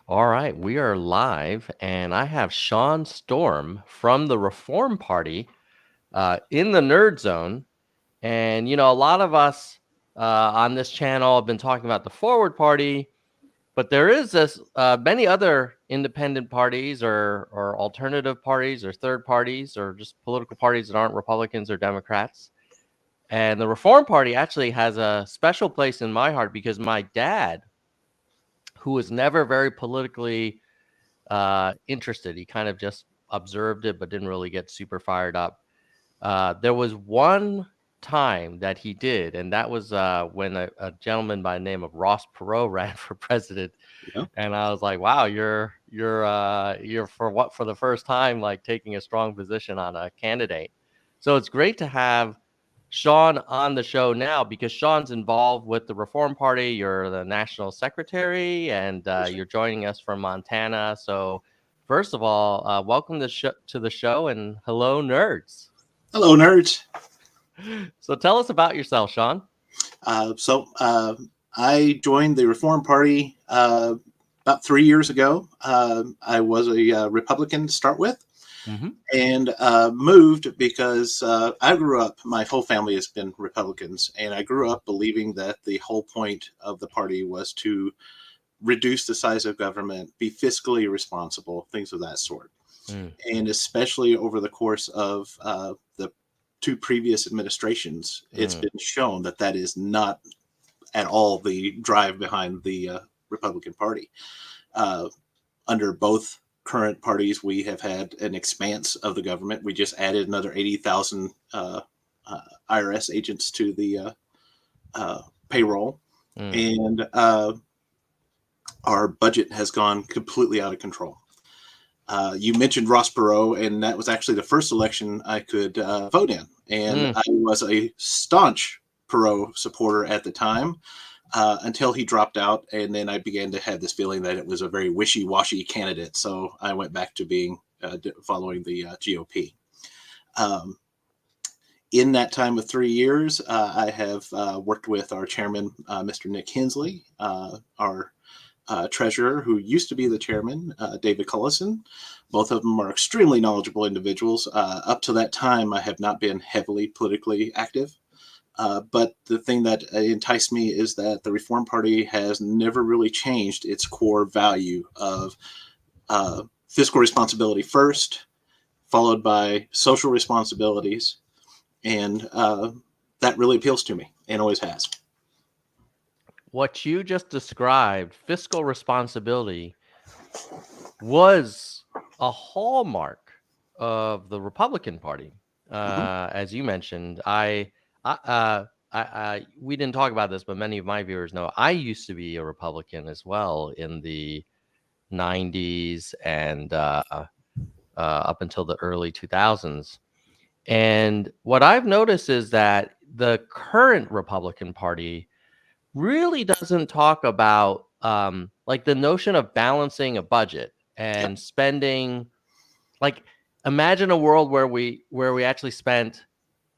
All right, we are live, and I have Shawn Storm from the Reform Party in the Nerd Zone. And, a lot of us on this channel have been talking about the Forward Party, but there is many other independent parties or alternative parties or third parties or just political parties that aren't Republicans or Democrats. And the Reform Party actually has a special place in my heart because my dad, who was never very politically interested. He kind of just observed it, but didn't really get super fired up. There was one time that he did, and that was when a gentleman by the name of Ross Perot ran for president. Yeah. And I was like, wow, you're for the first time like taking a strong position on a candidate. So it's great to have Shawn on the show now because Shawn's involved with the Reform Party. You're the national secretary, and you're joining us from Montana. So, first of all, welcome to the show, and hello, nerds. Hello, nerds. So, tell us about yourself, Shawn. I joined the Reform Party about 3 years ago. I was a Republican to start with, and moved because I grew up, my whole family has been Republicans, and I grew up believing that the whole point of the party was to reduce the size of government, be fiscally responsible, things of that sort. And especially over the course of the two previous administrations, it's been shown that that is not at all the drive behind the Republican Party. Under both current parties, we have had an expanse of the government. We just added another 80,000 IRS agents to the payroll. And our budget has gone completely out of control. You mentioned Ross Perot, and that was actually the first election I could vote in. And I was a staunch Perot supporter at the time until he dropped out. And then I began to have this feeling that it was a very wishy-washy candidate. So I went back to being following the GOP. In that time of 3 years, I have worked with our chairman, Mr. Nick Hensley, our treasurer, who used to be the chairman, David Cullison. Both of them are extremely knowledgeable individuals. Up to that time, I have not been heavily politically active. But the thing that enticed me is that the Reform Party has never really changed its core value of fiscal responsibility first, followed by social responsibilities. And that really appeals to me and always has. What you just described, fiscal responsibility, was a hallmark of the Republican Party. As you mentioned, we didn't talk about this, but many of my viewers know I used to be a Republican as well in the 90s and up until the early 2000s. And what I've noticed is that the current Republican Party really doesn't talk about like the notion of balancing a budget and spending. Like, imagine a world where we actually spent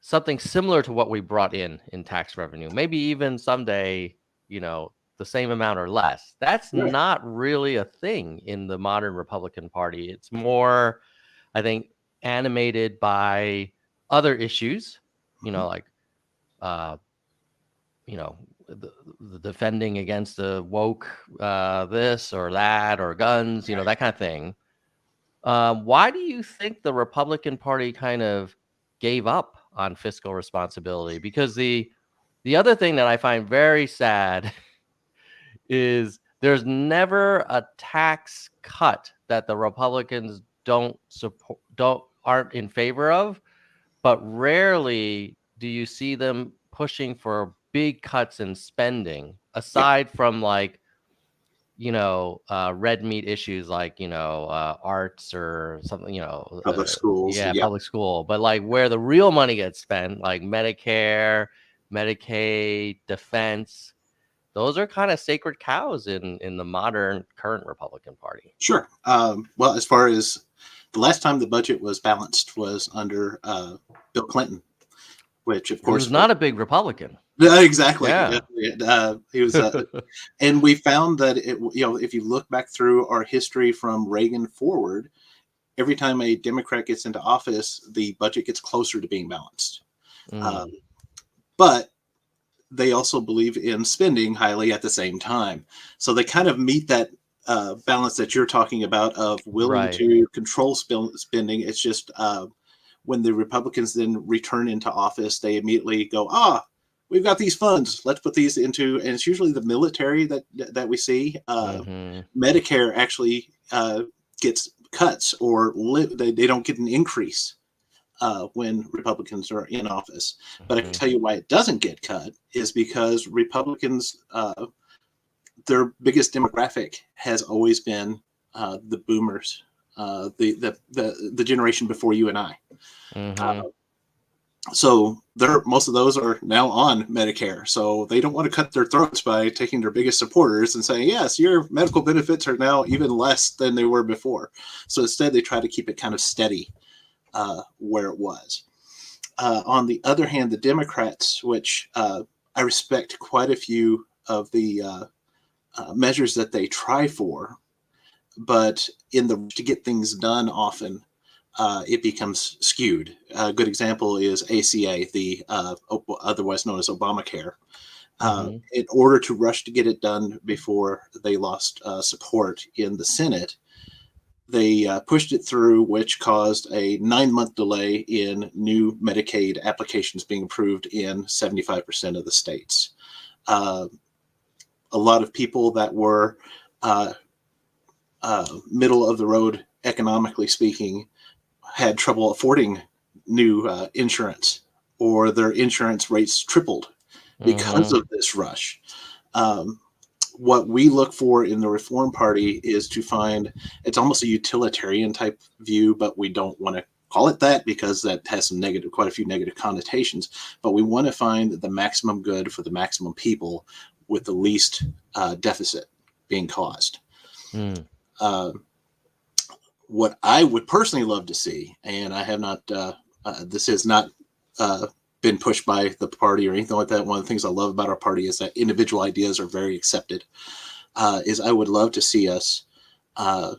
something similar to what we brought in tax revenue, maybe even someday, the same amount or less. That's not really a thing in the modern Republican Party. It's more, I think, animated by other issues, like the defending against the woke this or that or guns, that kind of thing. Why do you think the Republican Party kind of gave up on fiscal responsibility? Because the other thing that I find very sad is there's never a tax cut that the Republicans aren't in favor of, but rarely do you see them pushing for big cuts in spending, aside from like red meat issues like arts or something, Public schools. Public school, but like where the real money gets spent, like Medicare, Medicaid, defense, those are kind of sacred cows in the modern current Republican Party. Sure. Well, as far as the last time the budget was balanced was under Bill Clinton, which of course was not a big Republican. Yeah, exactly. Yeah. He was, and we found that if you look back through our history from Reagan forward, every time a Democrat gets into office, the budget gets closer to being balanced. Um, Mm, but they also believe in spending highly at the same time. So they kind of meet that balance that you're talking about of willing right. to control spending. It's just when the Republicans then return into office, they immediately go, we've got these funds. Let's put these into, and it's usually the military that we see. Hmm. Medicare actually gets cuts, or they don't get an increase when Republicans are in office. But I can Hmm. tell you why it doesn't get cut is because Republicans, their biggest demographic has always been the boomers, the generation before you and I. Hmm. Uh, so most of those are now on Medicare. So they don't want to cut their throats by taking their biggest supporters and saying, yes, your medical benefits are now even less than they were before. So instead, they try to keep it kind of steady where it was. On the other hand, the Democrats, which I respect quite a few of the measures that they try for, but in the to get things done, often it becomes skewed. A good example is ACA, the otherwise known as Obamacare. Hmm. In order to rush to get it done before they lost support in the Senate, they pushed it through, which caused a 9-month delay in new Medicaid applications being approved in 75% of the states. Uh, a lot of people that were uh, middle of the road, economically speaking, had trouble affording new insurance, or their insurance rates tripled because Hmm. of this rush. Um, what we look for in the Reform Party is to find, it's almost a utilitarian type view, but we don't want to call it that because that has quite a few negative connotations. But we want to find the maximum good for the maximum people with the least deficit being caused. Mm. Uh, what I would personally love to see, and I have not, this has not been pushed by the party or anything like that. One of the things I love about our party is that individual ideas are very accepted. Is I would love to see us uh,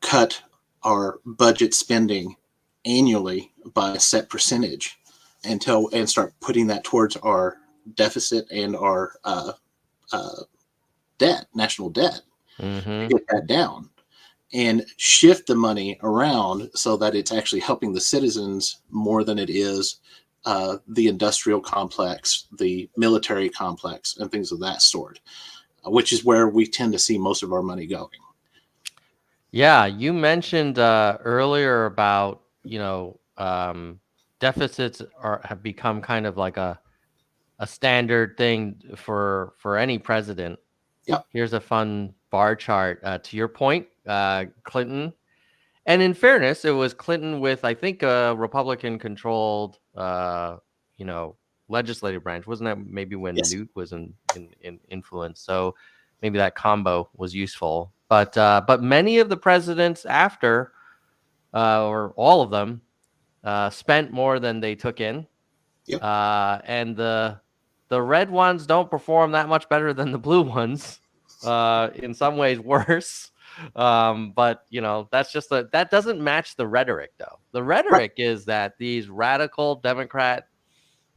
cut our budget spending annually by a set percentage and start putting that towards our deficit and our uh, debt, national debt, to Hmm. get that down and shift the money around so that it's actually helping the citizens more than it is the industrial complex, the military complex, and things of that sort, which is where we tend to see most of our money going. Yeah, you mentioned earlier about, deficits have become kind of like a standard thing for any president. Yep. Here's a fun bar chart. To your point, Clinton, and in fairness, it was Clinton with, I think, a Republican-controlled, you know, legislative branch. Wasn't that maybe when Yes. Newt was in influence? So maybe that combo was useful. But many of the presidents after, or all of them, spent more than they took in, Yep. and the red ones don't perform that much better than the blue ones. In some ways, worse. But that doesn't match the rhetoric, though. The Right. rhetoric is that these radical Democrat,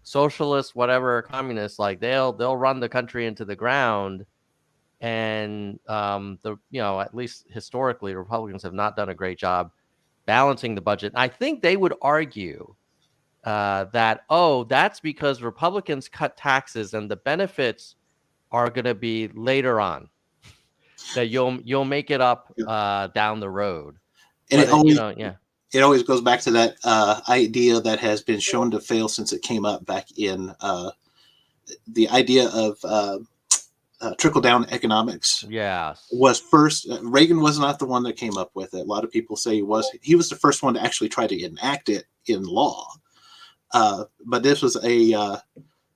socialists, whatever, communists, like they'll run the country into the ground. And at least historically, Republicans have not done a great job balancing the budget. I think they would argue that, that's because Republicans cut taxes and the benefits are going to be later on, that you'll make it up Yeah. down the road. And But yeah. it always goes back to that idea that has been shown to fail since it came up back in the idea of trickle down economics Yes. was first. Reagan was not the one that came up with it. A lot of people say he was the first one to actually try to enact it in law. But this was a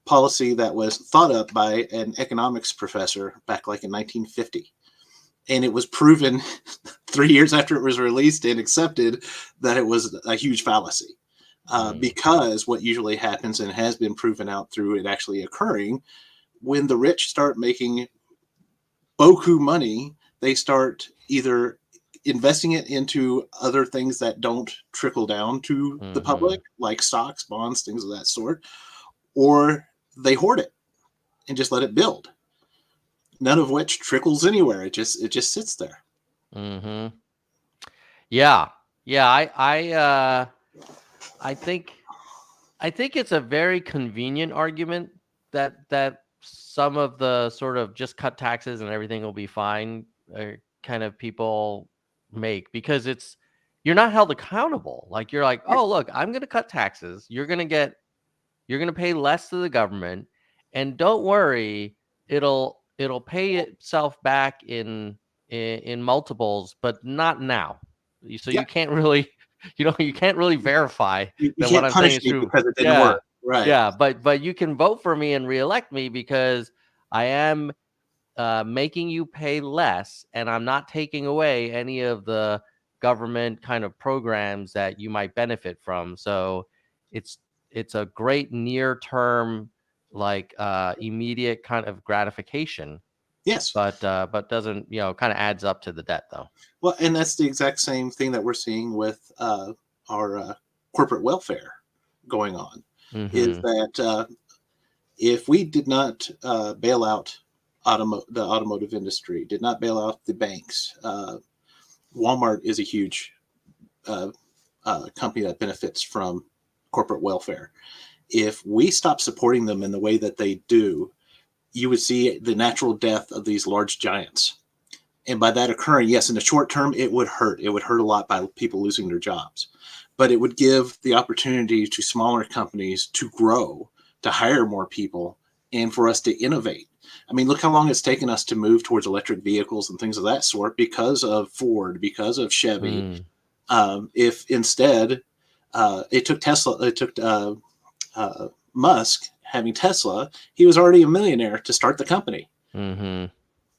policy that was thought up by an economics professor back like in 1950. And it was proven 3 years after it was released and accepted that it was a huge fallacy. Because what usually happens, and has been proven out through it actually occurring, when the rich start making boku money, they start either investing it into other things that don't trickle down to the public, like stocks, bonds, things of that sort, or they hoard it and just let it build. None of which trickles anywhere. It just sits there. Mm-hmm. Yeah. Yeah. I think it's a very convenient argument that some of the sort of just cut taxes and everything will be fine kind of people make, because you're not held accountable. Like, you're like, oh, look, I'm going to cut taxes. You're going to pay less to the government, and don't worry, it'll pay itself back in multiples, but not now. So Yeah, you can't really you can't really verify you that what can't I'm saying punish is me true. because it didn't Yeah. work. Right. Yeah, but you can vote for me and reelect me because I am making you pay less, and I'm not taking away any of the government kind of programs that you might benefit from. So it's it's a great near term, like immediate kind of gratification, Yes. but doesn't, kind of adds up to the debt though. Well, and that's the exact same thing that we're seeing with our corporate welfare going on. Is Mm-hmm. that if we did not bail out the automotive industry, did not bail out the banks, Walmart is a huge company that benefits from corporate welfare. If we stop supporting them in the way that they do, you would see the natural death of these large giants. And by that occurring, yes, in the short term, it would hurt. It would hurt a lot by people losing their jobs. But it would give the opportunity to smaller companies to grow, to hire more people, and for us to innovate. I mean, look how long it's taken us to move towards electric vehicles and things of that sort because of Ford, because of Chevy. Mm. If instead it took Tesla, it took Musk having Tesla, he was already a millionaire to start the company. Mm-hmm.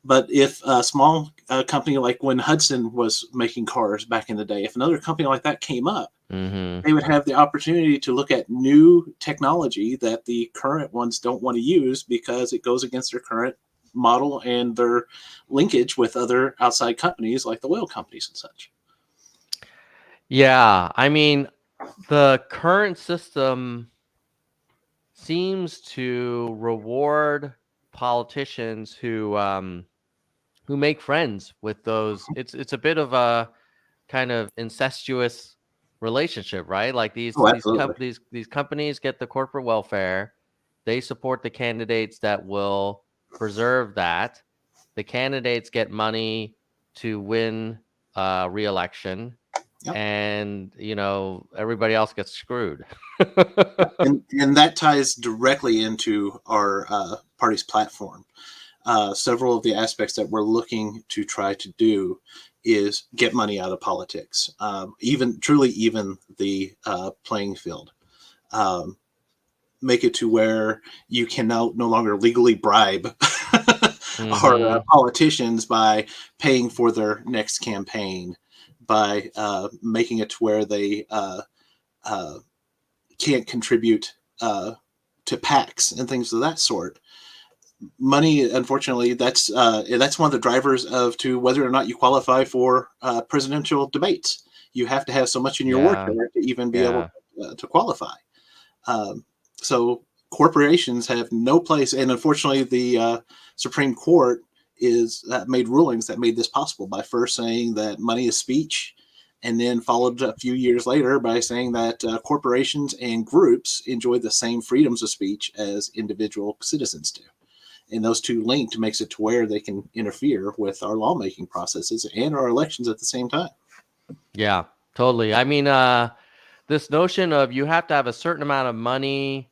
But if a small company like when Hudson was making cars back in the day, if another company like that came up, Mm-hmm. they would have the opportunity to look at new technology that the current ones don't want to use because it goes against their current model and their linkage with other outside companies like the oil companies and such. Yeah, I mean, the current system seems to reward politicians who make friends with those. It's a bit of a kind of incestuous relationship, right? Like Oh, absolutely. these companies get the corporate welfare. They support the candidates that will preserve that. The candidates get money to win re-election, Yep. and everybody else gets screwed. And that ties directly into our party's platform. Several of the aspects that we're looking to try to do is get money out of politics, even truly even the playing field. Um, Make it to where you can now no longer legally bribe our Mm-hmm. politicians by paying for their next campaign, by making it to where they uh, can't contribute to PACs and things of that sort. Money, unfortunately, that's one of the drivers of to whether or not you qualify for presidential debates. You have to have so much in your work Yeah. to even be able Yeah. to qualify. Um, so corporations have no place, and unfortunately, the Supreme Court is made rulings that made this possible by first saying that money is speech, and then followed a few years later by saying that corporations and groups enjoy the same freedoms of speech as individual citizens do. And those two linked makes it to where they can interfere with our lawmaking processes and our elections at the same time. Yeah. Totally. I mean, this notion of you have to have a certain amount of money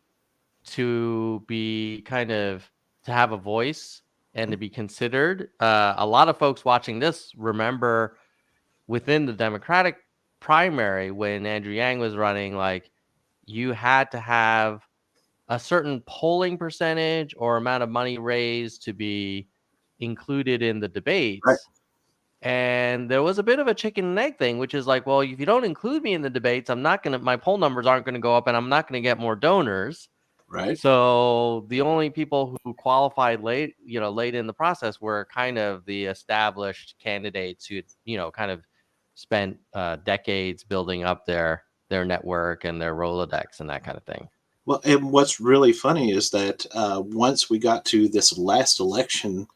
to be to have a voice and to be considered. A lot of folks watching this remember within the Democratic primary when Andrew Yang was running, like, you had to have a certain polling percentage or amount of money raised to be included in the Right. debates. And there was a bit of a chicken and egg thing, which is like, well, if you don't include me in the debates, my poll numbers aren't going to go up and I'm not going to get more donors. Right. So the only people who qualified late in the process were kind of the established candidates who, kind of spent decades building up their network and their Rolodex and that kind of thing. Well, and what's really funny is that once we got to this last election,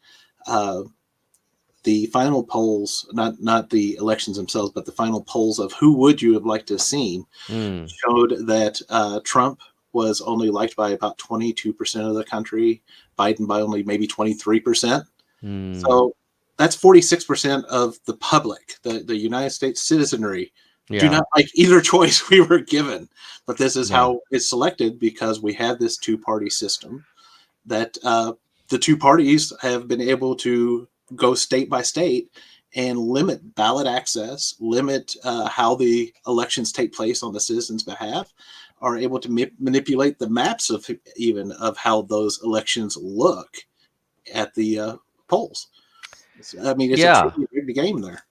the final polls, not the elections themselves, but the final polls of who would you have liked to have seen, showed that Trump was only liked by about 22% of the country, Biden by only maybe 23%. So that's 46% of the public, the United States citizenry, do not like either choice we were given. But this is how it's selected, because we have this two-party system that the two parties have been able to go state by state and limit ballot access, limit how the elections take place on the citizens' behalf, are able to manipulate the maps of how those elections look at the polls. I mean, it's a truly rigged game there.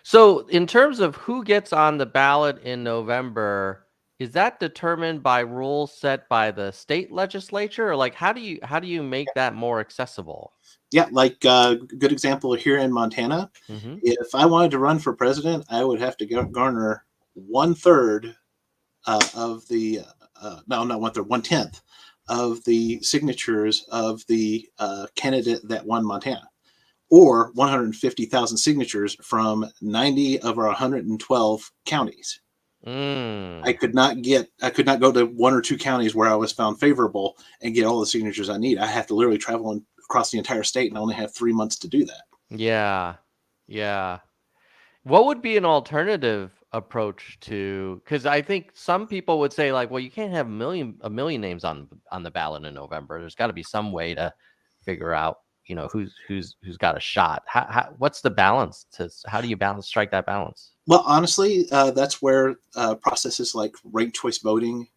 So in terms of who gets on the ballot in November, is that determined by rules set by the state legislature, or like how do you make that more accessible? Yeah, like good example here in Montana. If I wanted to run for president, I would have to garner 1/3 of the no, not 1/3, 1/10 of the signatures of the candidate that won Montana, or 150,000 signatures from 90 of our 112 counties. I could not go to one or two counties where I was found favorable and get all the signatures I need. I have to literally travel across the entire state, and I only have 3 months to do that. Yeah. What would be an alternative approach to? Because I think some people would say, like, well, you can't have a million names on the ballot in November. There's got to be some way to figure out, who's got a shot. What's the balance? How do you strike that balance? Well, honestly, that's where processes like ranked choice voting,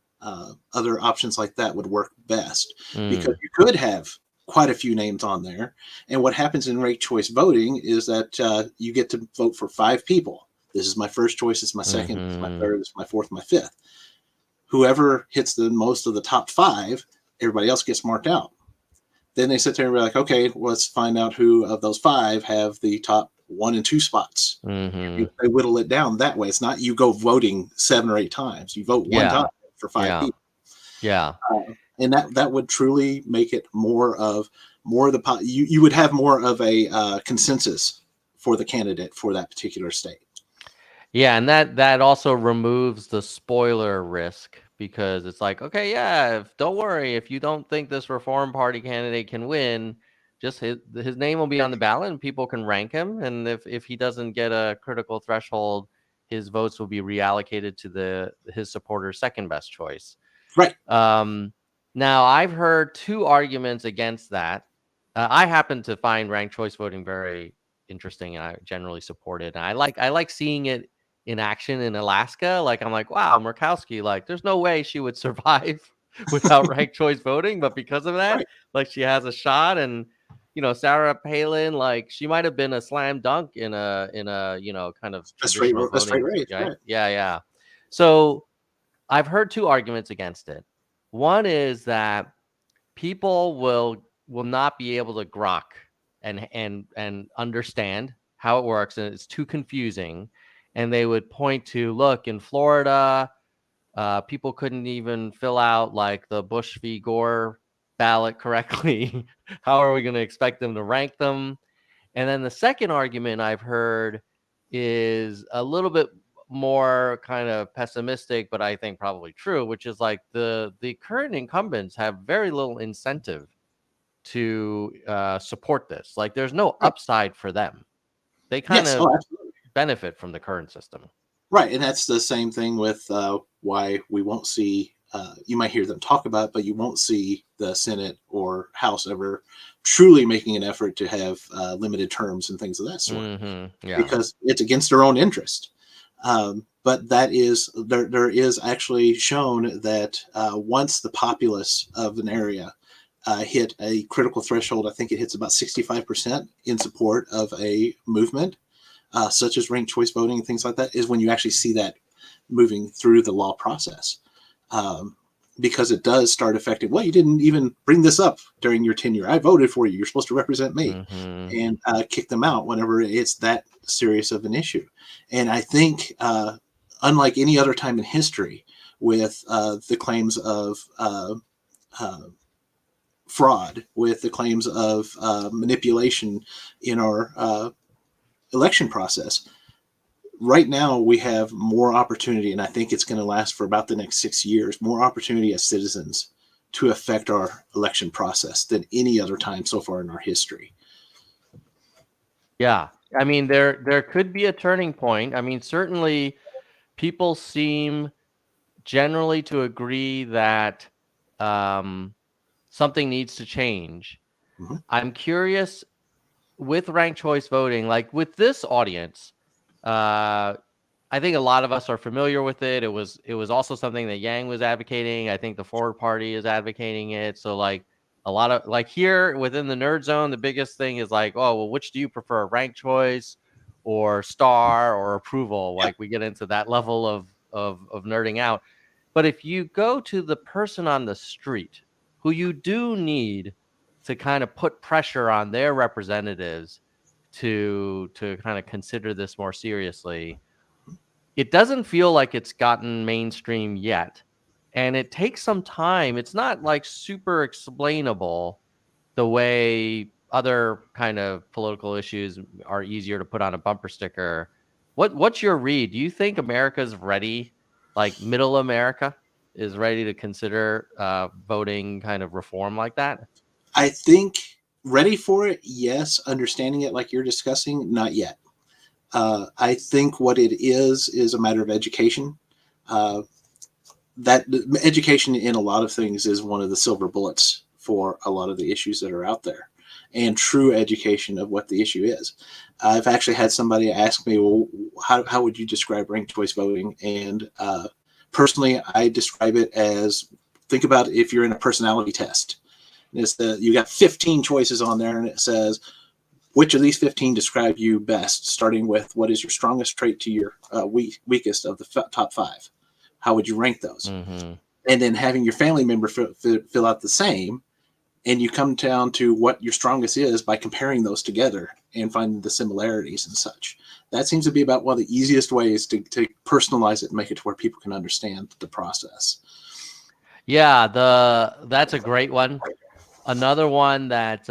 other options like that would work best, because you could have quite a few names on there. And what happens in ranked choice voting is that you get to vote for 5 people. This is my first choice. This is my second. This is my third. This is my fourth. My fifth. Whoever hits the most of the top 5, everybody else gets marked out. Then they sit there and be like, okay, let's find out who of those 5 have the top 1 and 2 spots. They whittle it down that way. It's not you go voting 7 or 8 times. You vote one time for 5 people. And that would truly make it more of the you would have more of a consensus for the candidate for that particular state. Yeah, and that also removes the spoiler risk, because it's like, okay, don't worry, if you don't think this Reform Party candidate can win, just his name will be on the ballot and people can rank him, and if he doesn't get a critical threshold, his votes will be reallocated to his supporter's second best choice. Right. Now, I've heard 2 arguments against that. I happen to find ranked choice voting very interesting, and I generally support it. And I like seeing it in action in Alaska. Like, I'm like, wow, Murkowski, like, there's no way she would survive without ranked choice voting, but because of that, like, she has a shot. And Sarah Palin, like, she might have been a slam dunk in a kind of traditional voting. Right? Yeah. So I've heard 2 arguments against it. One is that people will not be able to grok and understand how it works, and it's too confusing. And they would point to, look, in Florida, people couldn't even fill out like the Bush v. Gore ballot correctly. How are we going to expect them to rank them? And then the second argument I've heard is a little bit more kind of pessimistic, but I think probably true, which is like the current incumbents have very little incentive to support this. Like, there's no upside for them. They kind of benefit from the current system. Right. And that's the same thing with why we won't see, you might hear them talk about it, but you won't see the Senate or House ever truly making an effort to have limited terms and things of that sort, because it's against their own interest. But that is, there is actually shown that once the populace of an area hit a critical threshold, I think it hits about 65% in support of a movement, such as ranked choice voting and things like that, is when you actually see that moving through the law process. Because it does start affecting, well, you didn't even bring this up during your tenure. I voted for you. You're supposed to represent me. And kick them out whenever it's that serious of an issue. And I think, unlike any other time in history, with the claims of fraud, with the claims of manipulation in our election process, right now we have more opportunity, and I think it's going to last for about the next 6 years, more opportunity as citizens to affect our election process than any other time so far in our history. Yeah. I mean, there could be a turning point. I mean, certainly people seem generally to agree that something needs to change. Mm-hmm. I'm curious with ranked choice voting, like with this audience, I think a lot of us are familiar with it. It was also something that Yang was advocating. I think the Forward Party is advocating it. So like a lot of like here within the nerd zone, the biggest thing is like, oh, well, which do you prefer, ranked choice or star or approval? Yeah. Like we get into that level of nerding out. But if you go to the person on the street who you do need to kind of put pressure on their representatives to kind of consider this more seriously, it doesn't feel like it's gotten mainstream yet. And it takes some time. It's not like super explainable the way other kind of political issues are easier to put on a bumper sticker. What's your read? Do you think America's ready, like middle America is ready to consider voting kind of reform like that? I think ready for it, yes. Understanding it like you're discussing, not yet. I think what it is a matter of education. That education in a lot of things is one of the silver bullets for a lot of the issues that are out there, and true education of what the issue is. I've actually had somebody ask me, well, how would you describe ranked choice voting? And personally, I describe it as, think about if you're in a personality test. It's you got 15 choices on there, and it says, which of these 15 describe you best, starting with what is your strongest trait to your weakest of the top 5. How would you rank those? Mm-hmm. And then having your family member fill out the same, and you come down to what your strongest is by comparing those together and finding the similarities and such. That seems to be about one of the easiest ways to personalize it and make it to where people can understand the process. Yeah, that's a great one. Another one that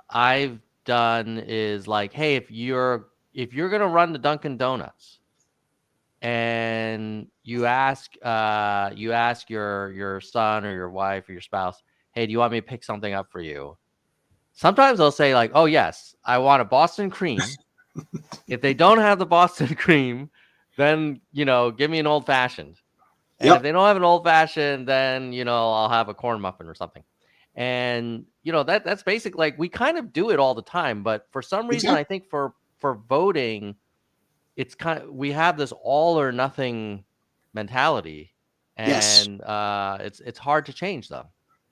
I've done is like, hey, if you're gonna run the Dunkin' Donuts, and you ask your son or your wife or your spouse, hey, do you want me to pick something up for you? Sometimes they'll say like, oh yes, I want a Boston cream. If they don't have the Boston cream, then give me an old fashioned. And if Yep. they don't have an old fashioned, then I'll have a corn muffin or something. And that's basically, like, we kind of do it all the time, but for some reason, Exactly. I think for voting, it's we have this all or nothing mentality, Yes. and it's hard to change though.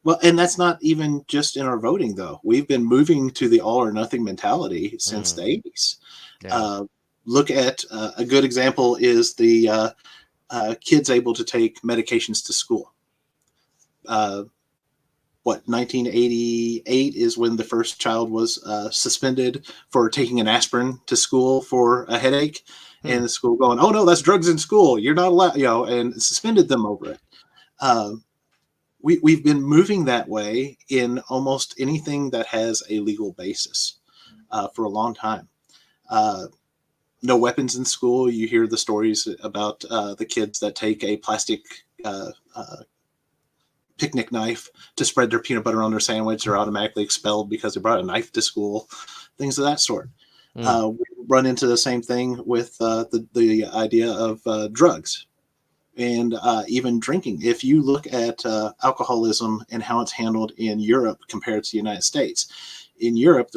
Well, and that's not even just in our voting, though. We've been moving to the all or nothing mentality since the 80s. Yeah. Look at a good example is the kids able to take medications to school. 1988 is when the first child was suspended for taking an aspirin to school for a headache, and the school going, "Oh no, that's drugs in school. You're not allowed," and suspended them over it. We've been moving that way in almost anything that has a legal basis for a long time. No weapons in school. You hear the stories about the kids that take a plastic picnic knife to spread their peanut butter on their sandwich. They're automatically expelled because they brought a knife to school, things of that sort. We run into the same thing with the idea of drugs and even drinking. If you look at alcoholism and how it's handled in Europe compared to the United States, in Europe,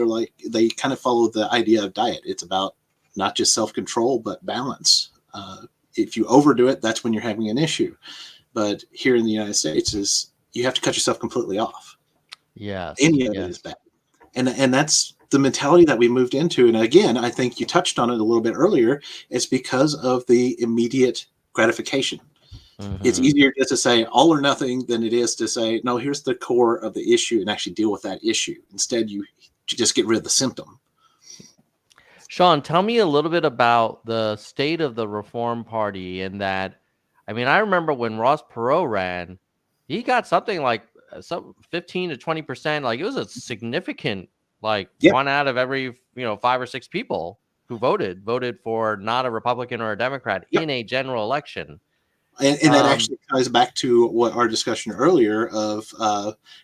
they kind of follow the idea of diet. It's about not just self-control, but balance. If you overdo it, that's when you're having an issue. But here in the United States, you have to cut yourself completely off. Yes. Any of it is bad. And that's the mentality that we moved into, and again, I think you touched on it a little bit earlier, is because of the immediate gratification. It's easier just to say all or nothing than it is to say, no, here's the core of the issue and actually deal with that issue. Instead, you just get rid of the symptom. Shawn, tell me a little bit about the state of the Reform Party and that. I mean, I remember when Ross Perot ran, he got something like some 15 to 20%. Like it was a significant, like Yeah. one out of every, 5 or 6 people who voted for not a Republican or a Democrat Yep. in a general election. And that actually ties back to what our discussion earlier of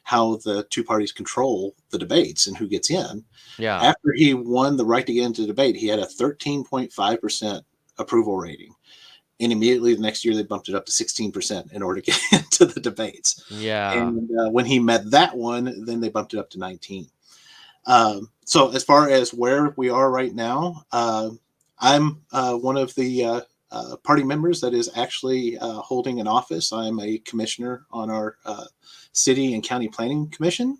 how the two parties control the debates and who gets in. Yeah. After he won the right to get into debate, he had a 13.5% approval rating. And immediately the next year, they bumped it up to 16% in order to get into the debates. Yeah. And when he met that one, then they bumped it up to 19. So as far as where we are right now, I'm one of the party members that is actually holding an office. I'm a commissioner on our city and county planning commission.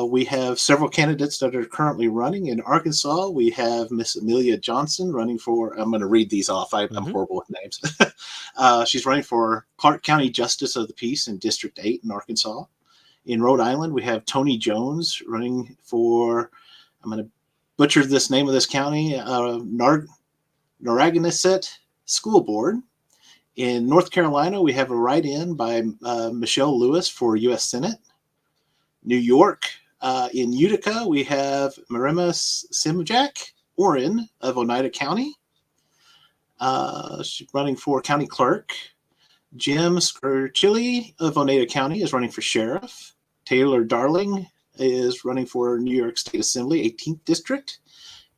We have several candidates that are currently running in Arkansas. We have Miss Amelia Johnson running for, I'm going to read these off. I'm horrible with names. She's running for Clark County Justice of the Peace in District 8 in Arkansas. In Rhode Island, we have Tony Jones running for, I'm going to butcher this name of this county, Narragansett School Board. In North Carolina, we have a write-in by Michelle Lewis for U.S. Senate. New York, in Utica, we have Marima Simjak Oren of Oneida County. She's running for county clerk. Jim Skirchilly of Oneida County is running for sheriff. Taylor Darling is running for New York State Assembly, 18th District.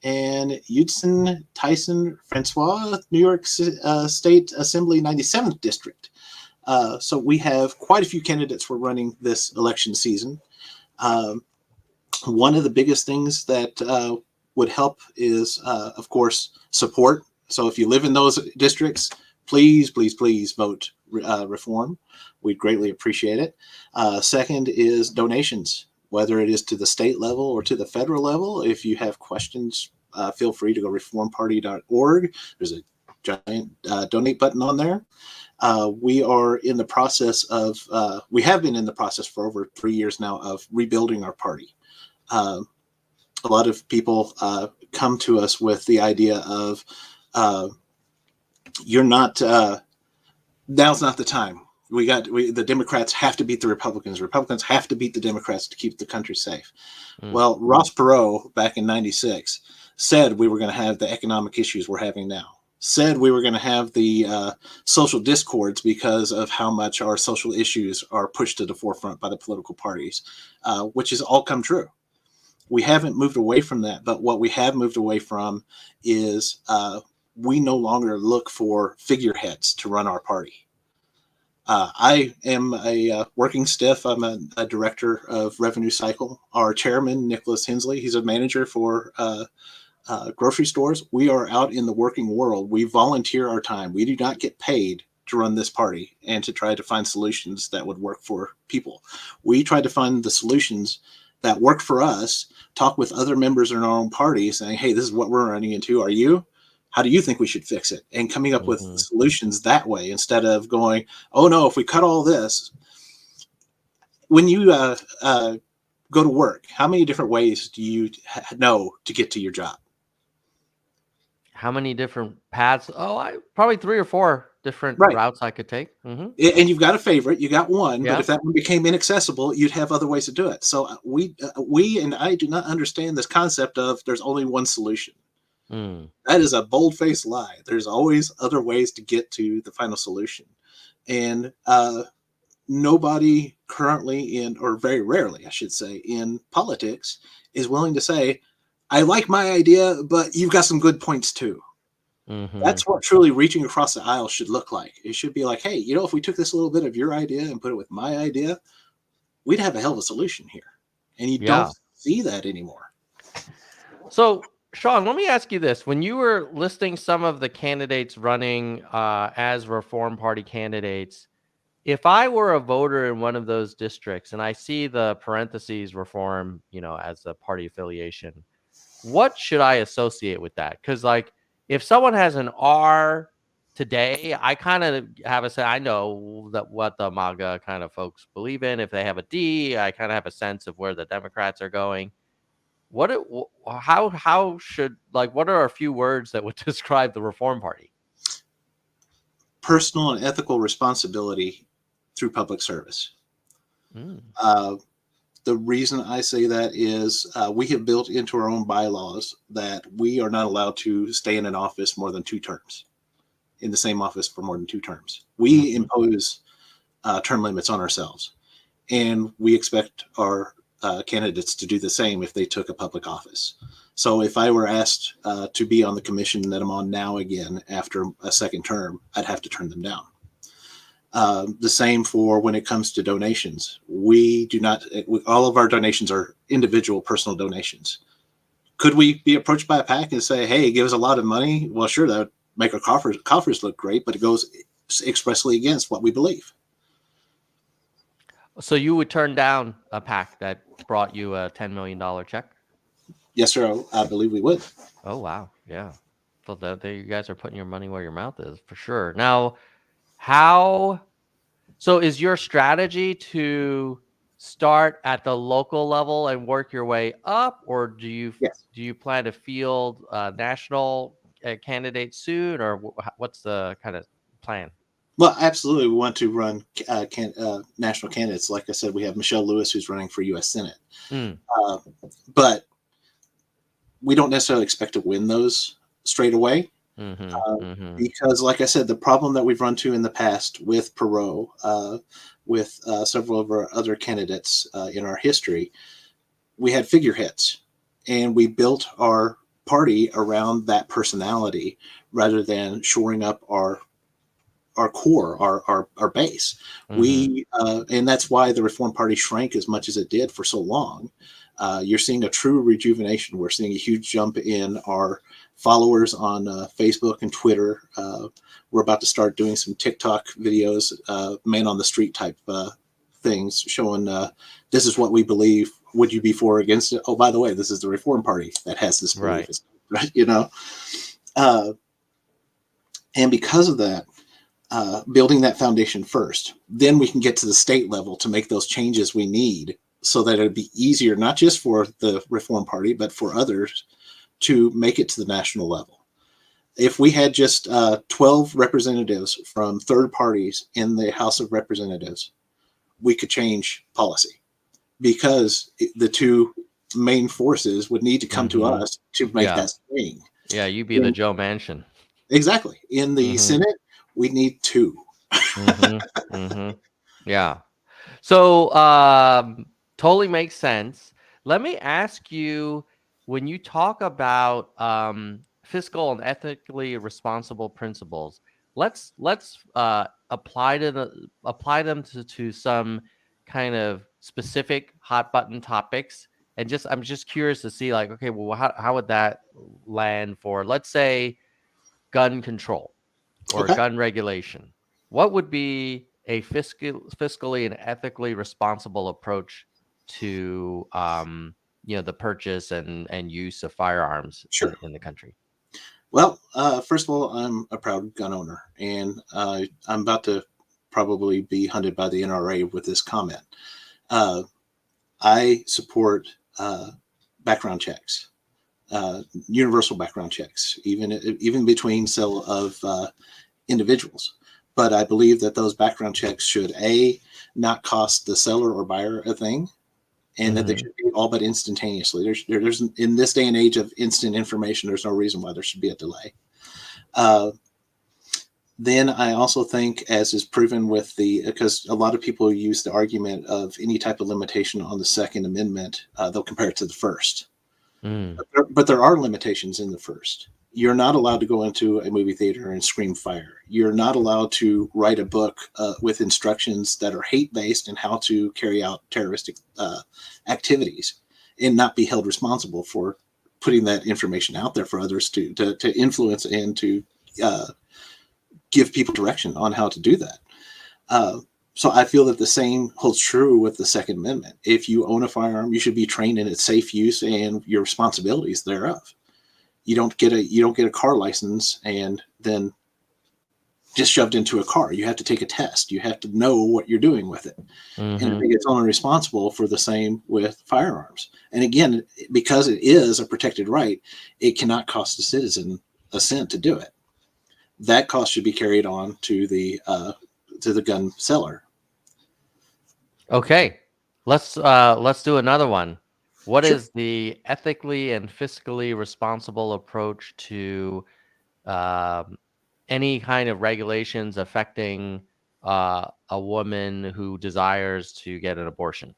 And Hudson Tyson Francois, New York State Assembly, 97th District. So we have quite a few candidates for running this election season. One of the biggest things that would help is, of course, support. So if you live in those districts, please, please, please vote Reform. We'd greatly appreciate it. Second is donations, whether it is to the state level or to the federal level. If you have questions, feel free to go reformparty.org. There's a giant donate button on there. We are in the process of, we have been in the process for over 3 years now of rebuilding our party. A lot of people come to us with the idea of, you're not, now's not the time. The Democrats have to beat the Republicans. Republicans have to beat the Democrats to keep the country safe. Well, Ross Perot back in 96 said we were going to have the economic issues we're having now. Said we were going to have the social discords because of how much our social issues are pushed to the forefront by the political parties, which has all come true. We haven't moved away from that, but what we have moved away from is we no longer look for figureheads to run our party. I am a working stiff. I'm a director of Revenue Cycle. Our chairman, Nicholas Hensley, he's a manager for grocery stores. We are out in the working world. We volunteer our time. We do not get paid to run this party and to try to find solutions that would work for people. We try to find the solutions that work for us, talk with other members in our own party saying, hey, this is what we're running into. Are you? How do you think we should fix it? And coming up with solutions that way instead of going, oh, no, if we cut all this. When you go to work, how many different ways do you know to get to your job? How many different paths? Oh, probably 3 or 4 different routes I could take. And you've got a favorite, you got one, but if that one became inaccessible, you'd have other ways to do it. So we and I do not understand this concept of there's only one solution. That is a bold-faced lie. There's always other ways to get to the final solution. And nobody currently or very rarely, I should say, in politics is willing to say, I like my idea, but you've got some good points too. That's what truly reaching across the aisle should look like. It should be like, hey, if we took this little bit of your idea and put it with my idea, we'd have a hell of a solution here. And you don't see that anymore. So, Shawn, let me ask you this. When you were listing some of the candidates running as Reform Party candidates, if I were a voter in one of those districts and I see the parentheses reform, as a party affiliation, what should I associate with that? Because like if someone has an R today, I kind of have a sense. I know that what the MAGA kind of folks believe in. If they have a D, I kind of have a sense of where the Democrats are going. How should, like, what are a few words that would describe the Reform Party? Personal and ethical responsibility through public service. Mm. The reason I say that is we have built into our own bylaws that we are not allowed to stay in an office more than 2 terms, in the same office for more than 2 terms. We impose term limits on ourselves, and we expect our candidates to do the same if they took a public office. So if I were asked to be on the commission that I'm on now again after a second term, I'd have to turn them down. The same for when it comes to donations. We do not, all of our donations are individual personal donations. Could we be approached by a PAC and say, hey, give us a lot of money? Well, sure, that would make our coffers look great, but it goes expressly against what we believe. So you would turn down a PAC that brought you a $10 million check? Yes, sir. I believe we would. Oh, wow. Yeah. So you guys are putting your money where your mouth is, for sure. Now, so is your strategy to start at the local level and work your way up, or do you plan to field national candidates soon, or what's the kind of plan? Well, absolutely. We want to run national candidates. Like I said, we have Michelle Lewis, who's running for U.S. Senate. But we don't necessarily expect to win those straight away. Because, like I said, the problem that we've run to in the past with Perot, with several of our other candidates in our history, we had figureheads, and we built our party around that personality rather than shoring up our core, our base. And that's why the Reform Party shrank as much as it did for so long. You're seeing a true rejuvenation. We're seeing a huge jump in our followers on Facebook and Twitter. We're about to start doing some TikTok videos, man on the street type things, showing this is what we believe. Would you be for or against it? Oh, by the way, this is the Reform Party that has this belief. Right? And because of that, building that foundation first, then we can get to the state level to make those changes we need so that it'd be easier, not just for the Reform Party, but for others to make it to the national level. If we had just 12 representatives from third parties in the House of Representatives, we could change policy, because the 2 main forces would need to come to us to make that swing. Yeah, you be the Joe Manchin. Exactly. In the Senate, we need 2. Yeah. So totally makes sense. Let me ask you, when you talk about fiscal and ethically responsible principles, let's apply them to some kind of specific hot button topics. And I'm just curious to see, like, okay, well, how would that land for, let's say, gun control or gun regulation? What would be a fiscally and ethically responsible approach to the purchase and use of firearms in the country? Well, first of all, I'm a proud gun owner, and I'm about to probably be hunted by the NRA with this comment. I support background checks, universal background checks, even between sale of individuals. But I believe that those background checks should not cost the seller or buyer a thing, and that they should be all but instantaneously. There's in this day and age of instant information, there's no reason why there should be a delay. Then I also think, as is proven with because a lot of people use the argument of any type of limitation on the Second Amendment, they'll compare it to the First. But there are limitations in the First. You're not allowed to go into a movie theater and scream fire. You're not allowed to write a book with instructions that are hate-based and how to carry out terroristic activities and not be held responsible for putting that information out there for others to influence and to give people direction on how to do that. So I feel that the same holds true with the Second Amendment. If you own a firearm, you should be trained in its safe use and your responsibilities thereof. You don't get a car license and then just shoved into a car. You have to take a test. You have to know what you're doing with it. And I think it's only responsible for the same with firearms. And again, because it is a protected right, it cannot cost a citizen a cent to do it. That cost should be carried on to the gun seller. Okay, let's do another one. What Sure. is the ethically and fiscally responsible approach to um, any kind of regulations affecting a woman who desires to get an abortion?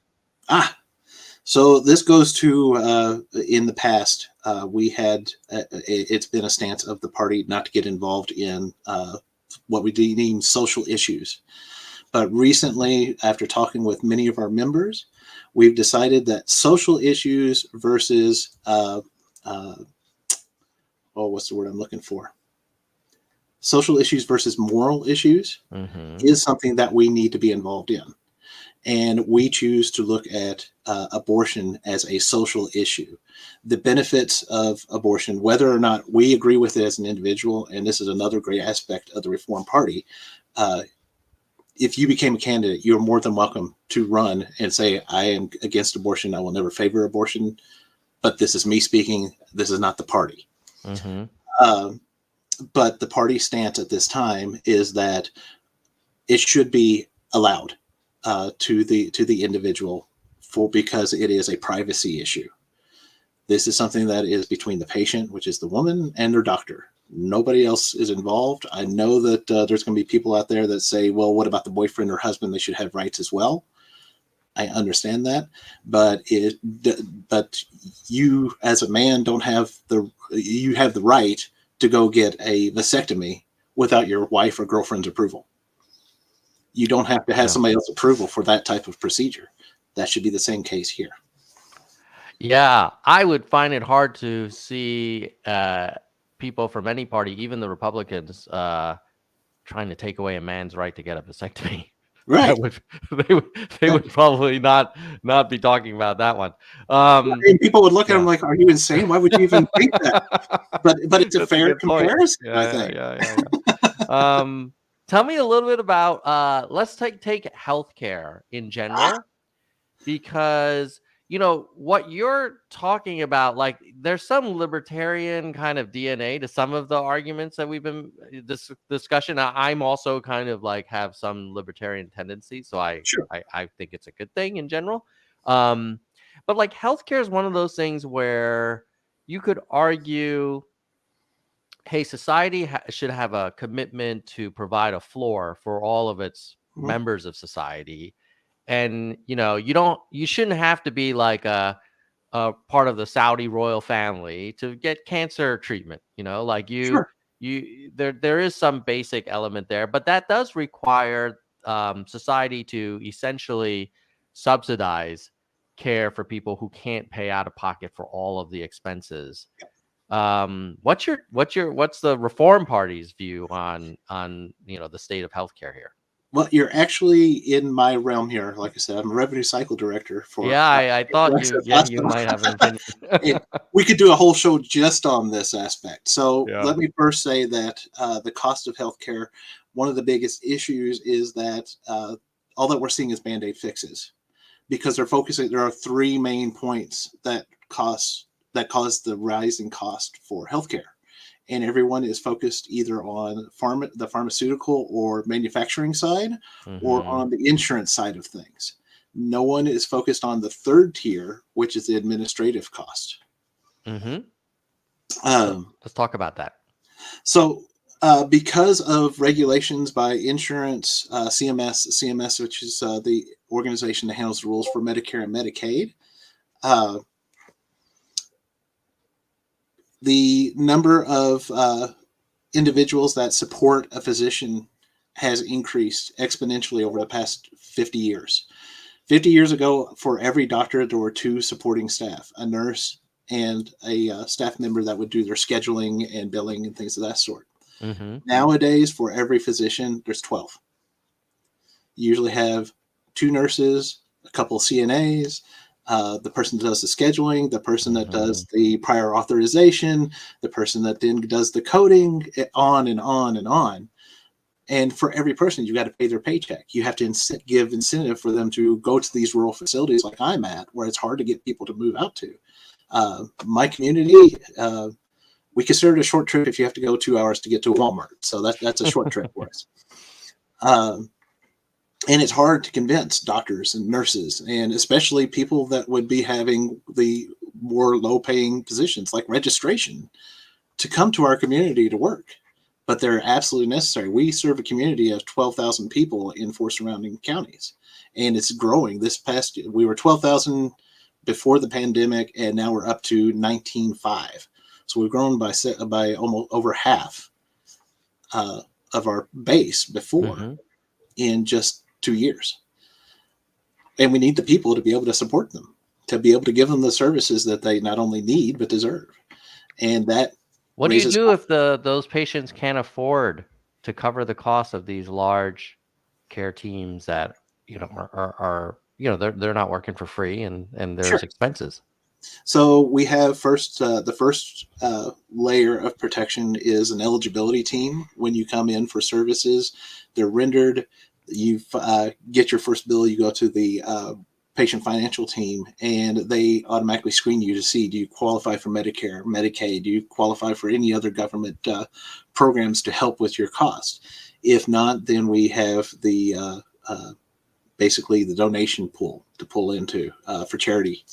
So this goes to in the past, we had it's been a stance of the party not to get involved in what we deem social issues. But recently, after talking with many of our members, we've decided that social issues versus what's the word I'm looking for? Social issues versus moral issues is something that we need to be involved in. And we choose to look at abortion as a social issue. The benefits of abortion, whether or not we agree with it as an individual, and this is another great aspect of the Reform Party, if you became a candidate, you're more than welcome to run and say, I am against abortion. I will never favor abortion, but this is me speaking. This is not the party. But the party stance at this time is that it should be allowed to the individual because it is a privacy issue. This is something that is between the patient, which is the woman, and their doctor. Nobody else is involved. I know that there's going to be people out there that say, well, what about the boyfriend or husband? They should have rights as well. I understand that, but you as a man you have the right to go get a vasectomy without your wife or girlfriend's approval. You don't have to have somebody else's approval for that type of procedure. That should be the same case here. Yeah, I would find it hard to see people from any party, even the Republicans, trying to take away a man's right to get a vasectomy. Right. They would probably not be talking about that one. And people would look at him like, "Are you insane? Why would you even think that?" But it's a fair comparison, I think. Yeah. Tell me a little bit about let's take healthcare in general, because what you're talking about, like there's some libertarian kind of DNA to some of the arguments that we've been this discussion. I'm also kind of like have some libertarian tendencies, so I think it's a good thing in general. But like healthcare is one of those things where you could argue, hey, society should have a commitment to provide a floor for all of its members of society. And you shouldn't have to be like a part of the Saudi royal family to get cancer treatment. There is some basic element there, but that does require society to essentially subsidize care for people who can't pay out of pocket for all of the expenses. What's the Reform Party's view on the state of healthcare here? Well, you're actually in my realm here. Like I said, I'm a revenue cycle director for. Yeah, I thought you might have an opinion. We could do a whole show just on this aspect. So let me first say that the cost of healthcare, one of the biggest issues is that all that we're seeing is Band-Aid fixes, because they're focusing. There are three main points that cause the rising cost for healthcare. And everyone is focused either on the pharmaceutical or manufacturing side or on the insurance side of things. No one is focused on the third tier, which is the administrative cost. Let's talk about that. So because of regulations by insurance, CMS, which is the organization that handles the rules for Medicare and Medicaid, the number of individuals that support a physician has increased exponentially over the past 50 years. 50 years ago, for every doctor, there were two supporting staff, a nurse and a staff member that would do their scheduling and billing and things of that sort. Nowadays, for every physician, there's 12. you usually have 2 nurses, a couple of CNAs, the person that does the scheduling, the person that does the prior authorization, the person that then does the coding, on and on and on. And for every person, you got to pay their paycheck. You have to give incentive for them to go to these rural facilities like I'm at, where it's hard to get people to move out to. My community, we consider it a short trip if you have to go 2 hours to get to Walmart. So that's a short trip for us. And it's hard to convince doctors and nurses, and especially people that would be having the more low-paying positions like registration, to come to our community to work. But they're absolutely necessary. We serve a community of 12,000 people in 4 surrounding counties, and it's growing. This past year, we were 12,000 before the pandemic, and now we're up to 19,500. So we've grown by almost over half of our base before in just 2 years. And we need the people to be able to support them, to be able to give them the services that they not only need but deserve. And that what do you do if those patients can't afford to cover the cost of these large care teams that are they're not working for free, and there's expenses? So we have the first layer of protection is an eligibility team. When you come in for services, they're rendered. You get your first bill. You go to the patient financial team, and they automatically screen you to see, do you qualify for Medicare, Medicaid? Do you qualify for any other government programs to help with your cost? If not, then we have the basically the donation pool to pull into for charity.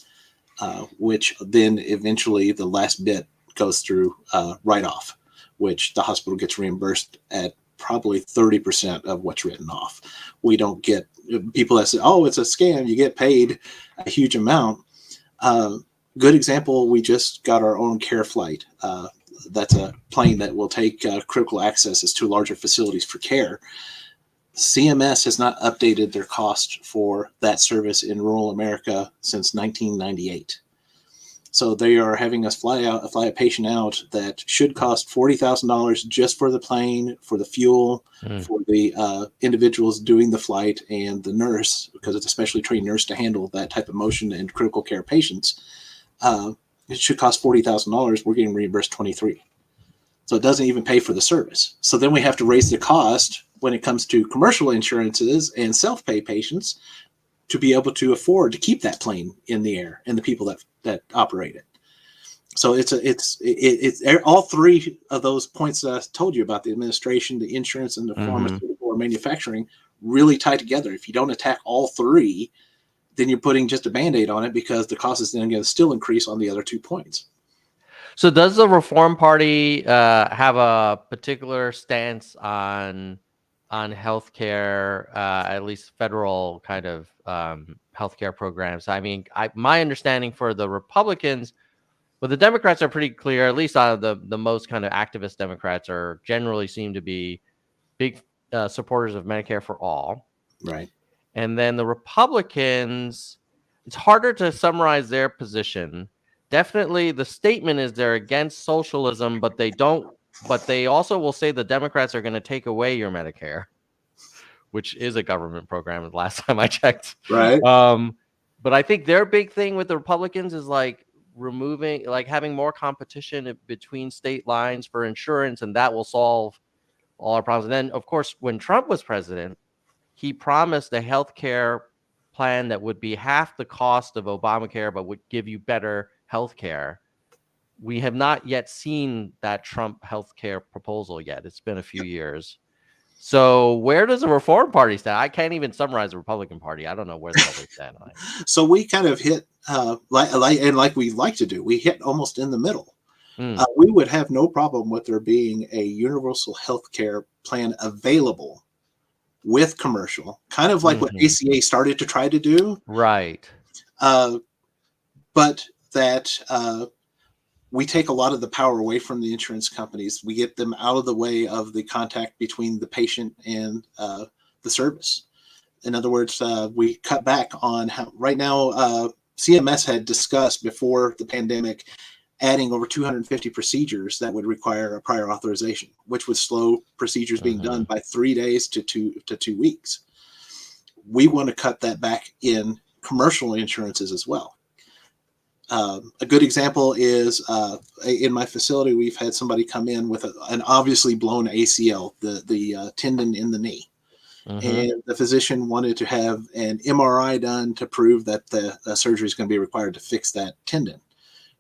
Which then eventually the last bit goes through write-off, which the hospital gets reimbursed at probably 30% of what's written off. We don't get people that say, oh, it's a scam. You get paid a huge amount. Good example, we just got our own care flight. That's a plane that will take critical accesses to larger facilities for care. CMS has not updated their cost for that service in rural America since 1998. So they are having us fly a patient out that should cost $40,000 just for the plane, for the fuel, for the individuals doing the flight, and the nurse, because it's a specially trained nurse to handle that type of motion and critical care patients. It should cost $40,000. We're getting reimbursed $23,000. So it doesn't even pay for the service. So then we have to raise the cost when it comes to commercial insurances and self-pay patients to be able to afford to keep that plane in the air and the people that operate it. So it's all 3 of those points that I told you about: the administration, the insurance, and the pharmaceutical or manufacturing, really tie together. If you don't attack all 3, then you're putting just a Band-Aid on it, because the cost is then going to still increase on the other 2 points. So does the Reform Party have a particular stance on healthcare, at least federal kind of healthcare programs? I mean, my understanding for the Republicans, but the Democrats are pretty clear, at least the most kind of activist Democrats are generally seem to be big supporters of Medicare for all. Right. And then the Republicans, it's harder to summarize their position. Definitely the statement is they're against socialism, but they also will say the Democrats are going to take away your Medicare, which is a government program the last time I checked. Right. But I think their big thing with the Republicans is having more competition between state lines for insurance, and that will solve all our problems. And then, of course, when Trump was president, he promised a health care plan that would be half the cost of Obamacare, but would give you better health care. We have not yet seen that Trump health care proposal yet. It's been a few years. So where does the Reform Party stand? I can't even summarize the Republican Party. I don't know where the hell they stand on it. So we kind of hit, like we like to do, we hit almost in the middle. We would have no problem with there being a universal health care plan available with commercial, kind of like what ACA started to try to do. Right. But that we take a lot of the power away from the insurance companies. We get them out of the way of the contact between the patient and the service. In other words, we cut back on how right now CMS had discussed before the pandemic adding over 250 procedures that would require a prior authorization, which would slow procedures being done by 3 days to 2 weeks. we want to cut that back in commercial insurances as well. A good example is in my facility, we've had somebody come in with an obviously blown ACL, the tendon in the knee. And the physician wanted to have an MRI done to prove that the surgery is going to be required to fix that tendon.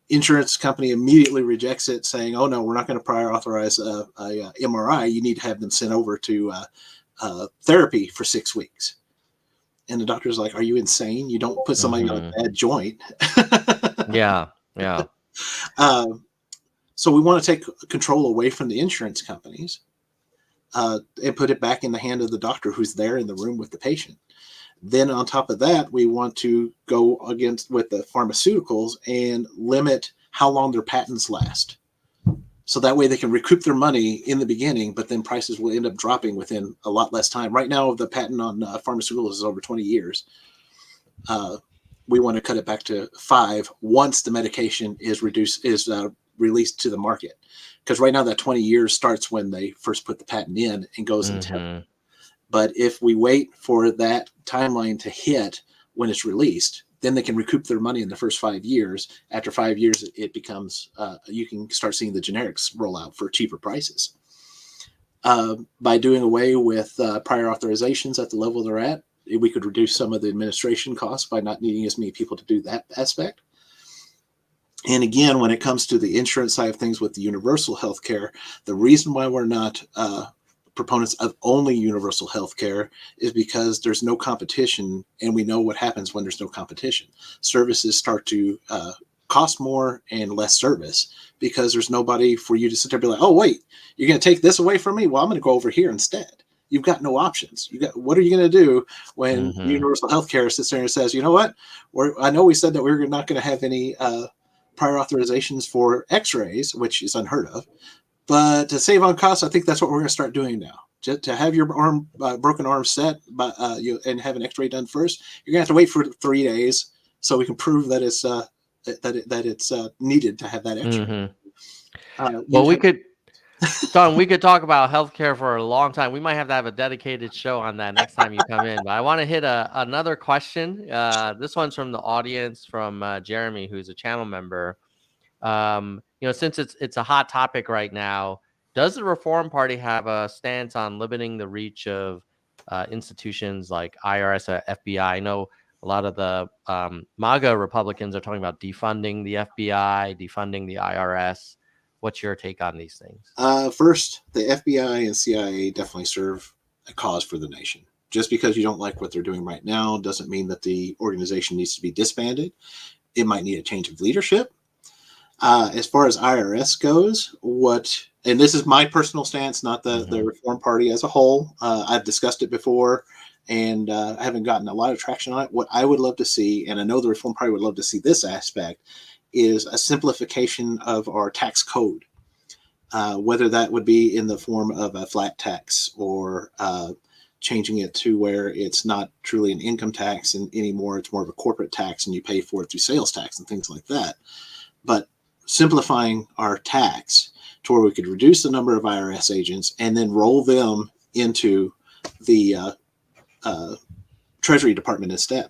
Insurance company immediately rejects it, saying, "Oh no, we're not going to prior authorize a MRI. You need to have them sent over to therapy for 6 weeks." And the doctor's like, "Are you insane? You don't put somebody on a bad joint." Yeah. So we want to take control away from the insurance companies and put it back in the hand of the doctor who's there in the room with the patient. Then on top of that, we want to go against with the pharmaceuticals and limit how long their patents last. So that way they can recoup their money in the beginning, but then prices will end up dropping within a lot less time. Right now, the patent on pharmaceuticals is over 20 years. We want to cut it back to 5 once the medication is released to the market. Because right now that 20 years starts when they first put the patent in and goes until. But if we wait for that timeline to hit when it's released, then they can recoup their money in the first 5 years. After 5 years, it becomes, you can start seeing the generics roll out for cheaper prices. By doing away with prior authorizations at the level they're at, we could reduce some of the administration costs by not needing as many people to do that aspect. And again, when it comes to the insurance side of things with the universal health care, the reason why we're not proponents of only universal health care is because there's no competition, and we know what happens when there's no competition. Services start to cost more and less service because there's nobody for you to sit there and be like, "Oh, wait, you're going to take this away from me? Well, I'm going to go over here instead." You've got no options. What are you going to do when universal health care sits there and says, "You know what? I know we said that we're not going to have any prior authorizations for x-rays," which is unheard of. But to save on costs, I think that's what we're going to start doing now. Just to have your broken arm set and have an x-ray done first, you're going to have to wait for 3 days so we can prove that it's needed to have that x-ray. Well, Shawn, we could talk about healthcare for a long time. We might have to have a dedicated show on that next time you come in. But I want to hit another question. This one's from the audience, from Jeremy, who's a channel member. Since it's a hot topic right now, does the Reform Party have a stance on limiting the reach of institutions like IRS, FBI? I know a lot of the MAGA Republicans are talking about defunding the FBI, defunding the IRS. What's your take on these things? First, the FBI and CIA definitely serve a cause for the nation. Just because you don't like what they're doing right now doesn't mean that the organization needs to be disbanded. It might need a change of leadership. As far as IRS goes, and this is my personal stance, not the Reform Party as a whole. I've discussed it before, and I haven't gotten a lot of traction on it. What I would love to see, and I know the Reform Party would love to see this aspect, is a simplification of our tax code, whether that would be in the form of a flat tax or changing it to where it's not truly an income tax anymore. It's more of a corporate tax, and you pay for it through sales tax and things like that. But simplifying our tax to where we could reduce the number of IRS agents and then roll them into the Treasury Department instead.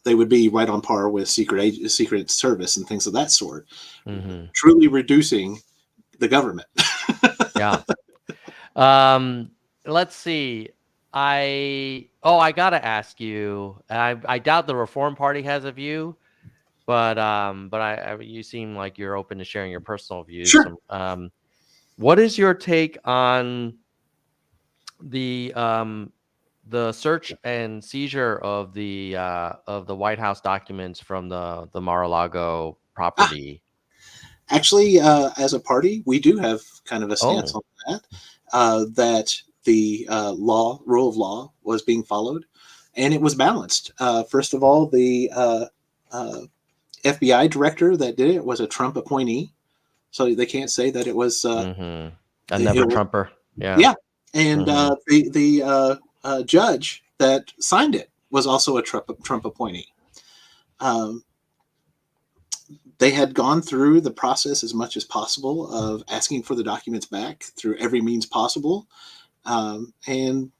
They would be right on par with Secret Service and things of that sort, truly reducing the government. Yeah. Let's see. I gotta ask you. I doubt the Reform Party has a view, but you seem like you're open to sharing your personal views. Sure. What is your take on the search and seizure of the White House documents from the Mar-a-Lago property? Actually, as a party, we do have kind of a stance on that. That the rule of law was being followed, and it was balanced. First of all, the FBI director that did it was a Trump appointee, so they can't say that it was a never Trumper. Yeah, and the judge that signed it was also a Trump appointee. They had gone through the process as much as possible of asking for the documents back through every means possible, and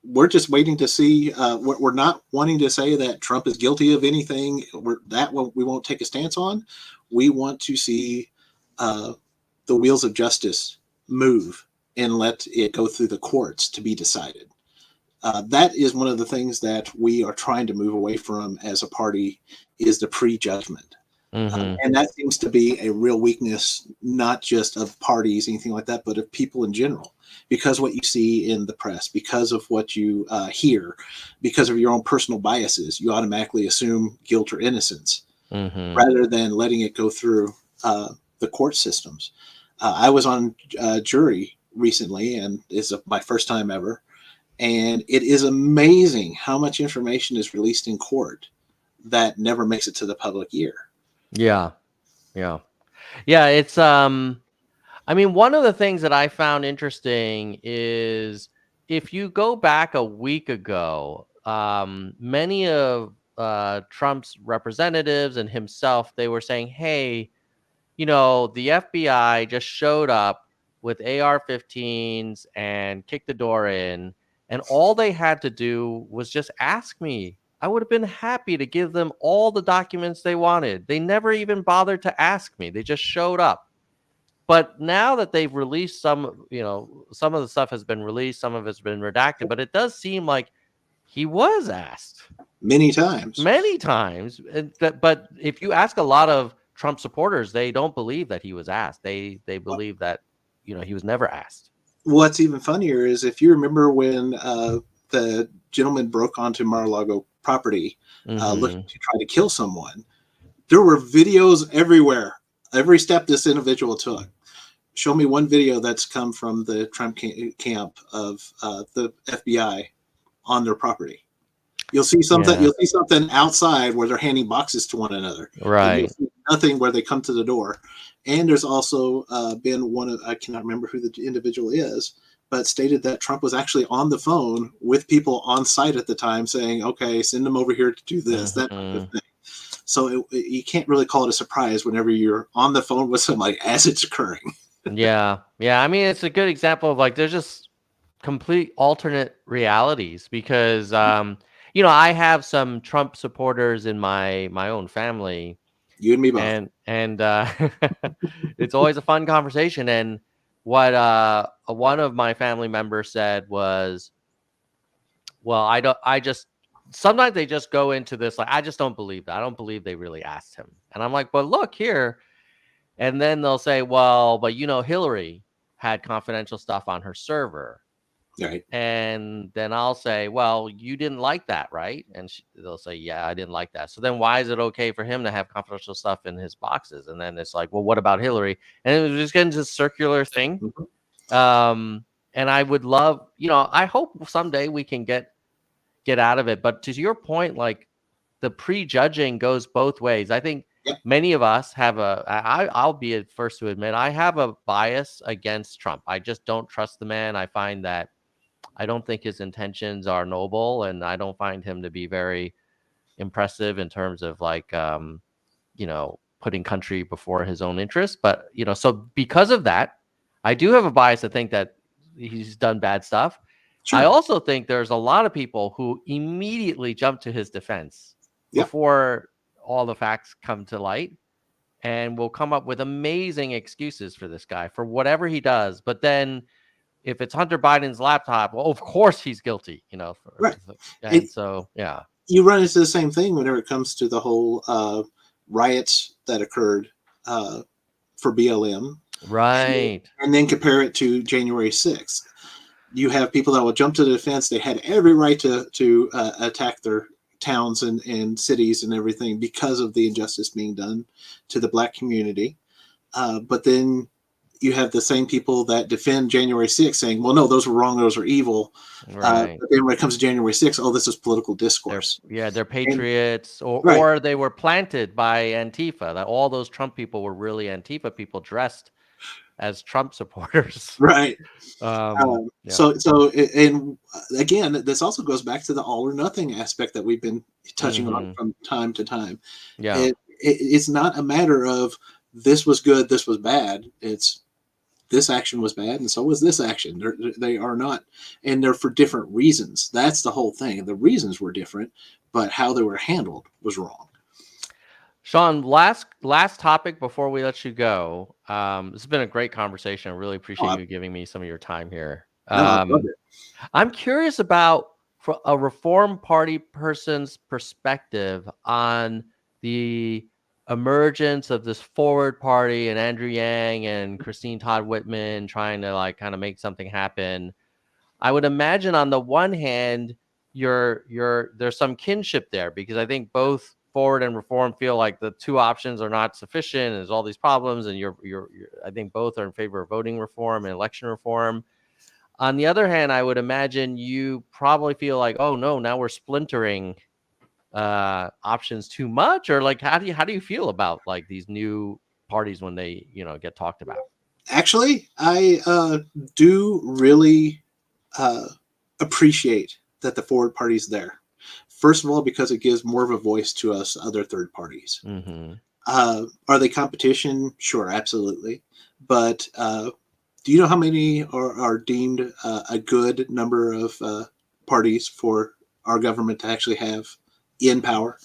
we're just waiting to see. We're not wanting to say that Trump is guilty of anything. We won't take a stance on. We want to see the wheels of justice move and let it go through the courts to be decided. That is one of the things that we are trying to move away from as a party, is the prejudgment. Mm-hmm. And that seems to be a real weakness, not just of parties, anything like that, but of people in general. Because what you see in the press, because of what you hear, because of your own personal biases, you automatically assume guilt or innocence, Mm-hmm. rather than letting it go through the court systems. I was on jury recently, and it's my first time ever. And it is amazing how much information is released in court that never makes it to the public ear. Yeah. Yeah. Yeah. It's, I mean, one of the things that I found interesting is if you go back a week ago, many of Trump's representatives and himself, they were saying, hey, the FBI just showed up with AR-15s and kicked the door in, and all they had to do was just ask me. I would have been happy to give them all the documents they wanted. They never even bothered to ask me. They just showed up. But now that they've released some of the stuff has been released, some of it's been redacted, but it does seem like he was asked Many times. many times. But if you ask a lot of Trump supporters, they don't believe that he was asked. They believe that he was never asked. What's even funnier is if you remember when the gentleman broke onto Mar-a-Lago property looking Mm-hmm. to try to kill someone, there were videos everywhere. Every step this individual took. Show me one video that's come from the Trump camp of the FBI on their property. You'll see something. Yeah. You'll see something outside where they're handing boxes to one another, but you'll Right. see nothing where they come to the door. And there's also been I cannot remember who the individual is, but stated that Trump was actually on the phone with people on site at the time, saying, "Okay, send them over here to do this, that type of Mm-hmm. thing." So you can't really call it a surprise whenever you're on the phone with somebody as it's occurring. Yeah. Yeah. I mean, it's a good example of like there's just complete alternate realities because I have some Trump supporters in my own family, You and me both. and it's always a fun conversation. And what one of my family members said was, well, I just sometimes they just go into this like, I just don't believe that. I don't believe they really asked him. And I'm like, but look here. And then they'll say, well, but Hillary had confidential stuff on her server. Right. And then I'll say, well, you didn't like that, right? And they'll say, yeah, I didn't like that. So then why is it okay for him to have confidential stuff in his boxes? And then it's like, well, what about Hillary? And it was just getting this circular thing. Mhm. And I would love, I hope someday we can get out of it. But to your point, like the prejudging goes both ways. I think Yep. many of us have I'll be the first to admit, I have a bias against Trump. I just don't trust the man. I find that I don't think his intentions are noble, and I don't find him to be very impressive in terms of like, putting country before his own interests. But, so because of that, I do have a bias to think that he's done bad stuff. I Sure. also think there's a lot of people who immediately jump to his defense Yep. before all the facts come to light and will come up with amazing excuses for this guy for whatever he does. But then if it's Hunter Biden's laptop, well, of course he's guilty, Right. and so, yeah. You run into the same thing whenever it comes to the whole riots that occurred for BLM, Right. and then compare it to January 6th. You have people that will jump to the defense. They had every right to attack their towns and cities and everything because of the injustice being done to the Black community. But then you have the same people that defend January 6th saying, well, no, those were wrong, those were evil. Right. But then when it comes to January 6th, oh, this is political discourse. They're And patriots, or right, or they were planted by Antifa. That all those Trump people were really Antifa people dressed as Trump supporters. right. Yeah. And again, this also goes back to the all or nothing aspect that we've been touching on Mm-hmm. from time to time. Yeah. It's not a matter of this was good, this was bad. It's this action was bad, and so was this action. They are not, and they're for different reasons. That's the whole thing. The reasons were different, but how they were handled was wrong. Shawn, last topic before we let you go. This has been a great conversation. I really appreciate Oh, you giving me some of your time here. no, I love it. I'm curious about for a Reform Party person's perspective on the emergence of this Forward Party and Andrew Yang and Christine Todd Whitman trying to like kind of make something happen. I would imagine on the one hand, there's some kinship there because I think both Forward and Reform feel like the two options are not sufficient. There's all these problems, and I think both are in favor of voting reform and election reform. On the other hand, I would imagine you probably feel like, oh no, now we're splintering options too much, or like how do you feel about like these new parties when they get talked about? Actually, I do really appreciate that the Forward Party's there. First of all, because it gives more of a voice to us other third parties. Mm-hmm. Are they competition? Sure, absolutely. But do you know how many are deemed a good number of parties for our government to actually have in power?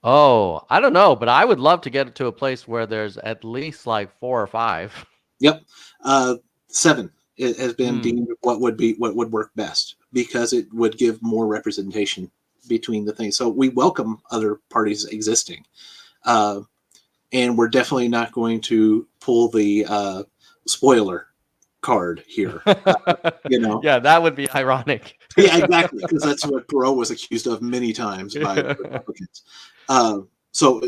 Oh, I don't know, but I would love to get it to a place where there's at least like 4 or 5. Yep. 7 it has been Hmm. deemed what would work best because it would give more representation between the things. So we welcome other parties existing. And we're definitely not going to pull the spoiler card here. You know, Yeah, that would be ironic. yeah, exactly, because that's what Perot was accused of many times by Republicans. So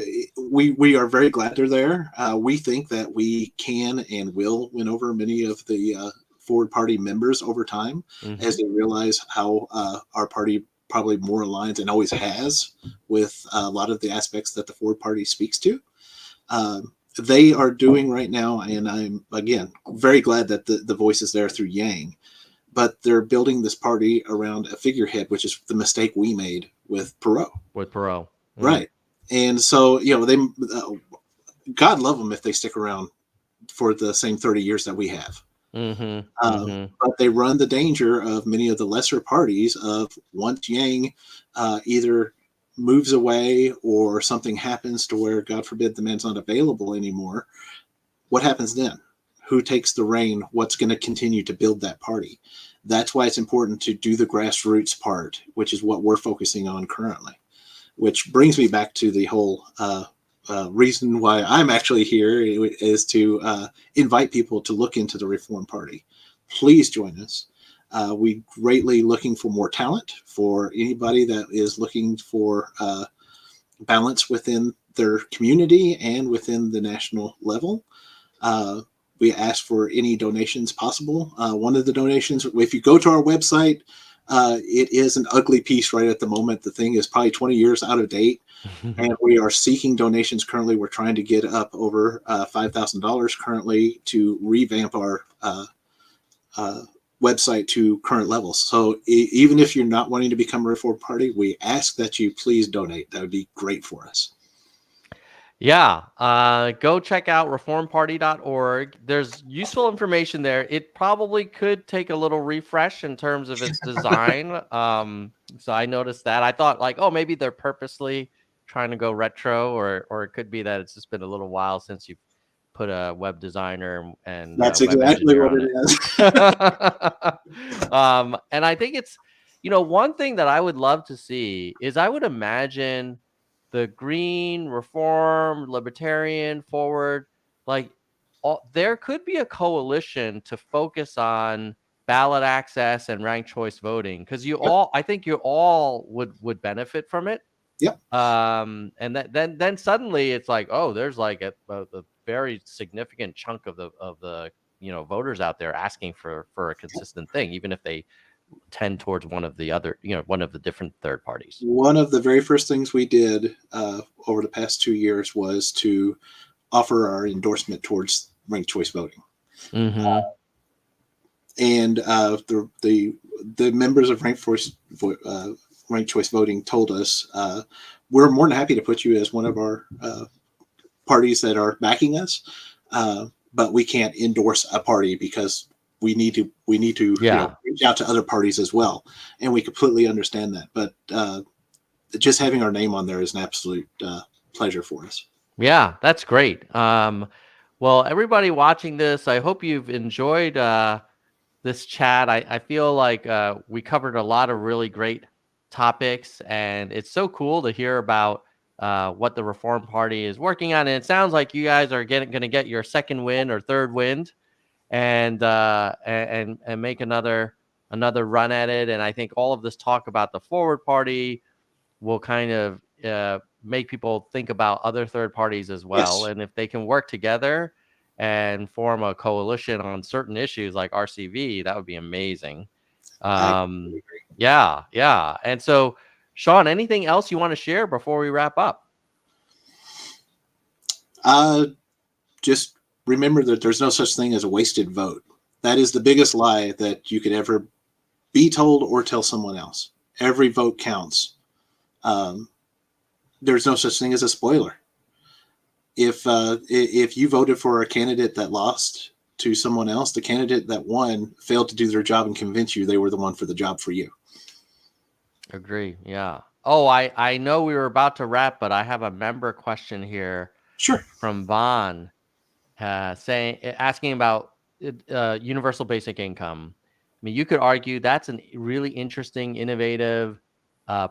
we are very glad they're there. We think that we can and will win over many of the Forward Party members over time Mm-hmm. as they realize how our party probably more aligns and always has with a lot of the aspects that the Forward Party speaks to. They are doing right now, and I'm again very glad that the voice is there through Yang, but they're building this party around a figurehead, which is the mistake we made with Perot. With Perot. Right. And so, they, God love them if they stick around for the same 30 years that we have. Mm-hmm. Mm-hmm. But they run the danger of many of the lesser parties of once Yang either moves away or something happens to where, God forbid, the man's not available anymore. What happens then? Who takes the reign? What's going to continue to build that party? That's why it's important to do the grassroots part, which is what we're focusing on currently. Which brings me back to the whole reason why I'm actually here is to invite people to look into the Reform Party. Please join us. We greatly looking for more talent for anybody that is looking for balance within their community and within the national level. We ask for any donations possible. One of the donations, if you go to our website, it is an ugly piece right at the moment. The thing is probably 20 years out of date, and we are seeking donations currently. We're trying to get up over $5,000 currently to revamp our website to current levels. So even if you're not wanting to become a Reform Party, we ask that you please donate. That would be great for us. Yeah, go check out reformparty.org. There's useful information there. It probably could take a little refresh in terms of its design. So I noticed that. I thought like, oh, maybe they're purposely trying to go retro, or it could be that it's just been a little while since you've put a web designer and That's web exactly engineer what on it it. And I think it's, one thing that I would love to see is I would imagine the Green, Reform, Libertarian, Forward, like there could be a coalition to focus on ballot access and ranked choice voting because I think you all would benefit from it. Yep. And then suddenly it's like, oh, there's like a very significant chunk of the voters out there asking for a consistent thing, even if they tend towards one of the other, one of the different third parties. One of the very first things we did over the past 2 years was to offer our endorsement towards ranked choice voting. Mm-hmm. And the members of ranked choice voting told us we're more than happy to put you as one of our parties that are backing us. but we can't endorse a party because we need to Yeah. reach out to other parties as well, and we completely understand that. But just having our name on there is an absolute pleasure for us. Yeah, that's great. Well, everybody watching this, I hope you've enjoyed this chat. I feel like we covered a lot of really great topics, and it's so cool to hear about what the Reform Party is working on. And it sounds like you guys are going to get your second win or third wind, and make another run at it. And I think all of this talk about the Forward Party will kind of make people think about other third parties as well. Yes, And if they can work together and form a coalition on certain issues like RCV, that would be amazing. I completely agree. Yeah, yeah. And so, Shawn, anything else you want to share before we wrap up? Just remember that there's no such thing as a wasted vote. That is the biggest lie that you could ever be told or tell someone else. Every vote counts. There's no such thing as a spoiler. If you voted for a candidate that lost to someone else, the candidate that won failed to do their job and convince you they were the one for the job for you. Agree. Yeah. Oh, I know we were about to wrap, but I have a member question here Sure. from Vaughn, asking about universal basic income. I mean, you could argue that's a really interesting, innovative,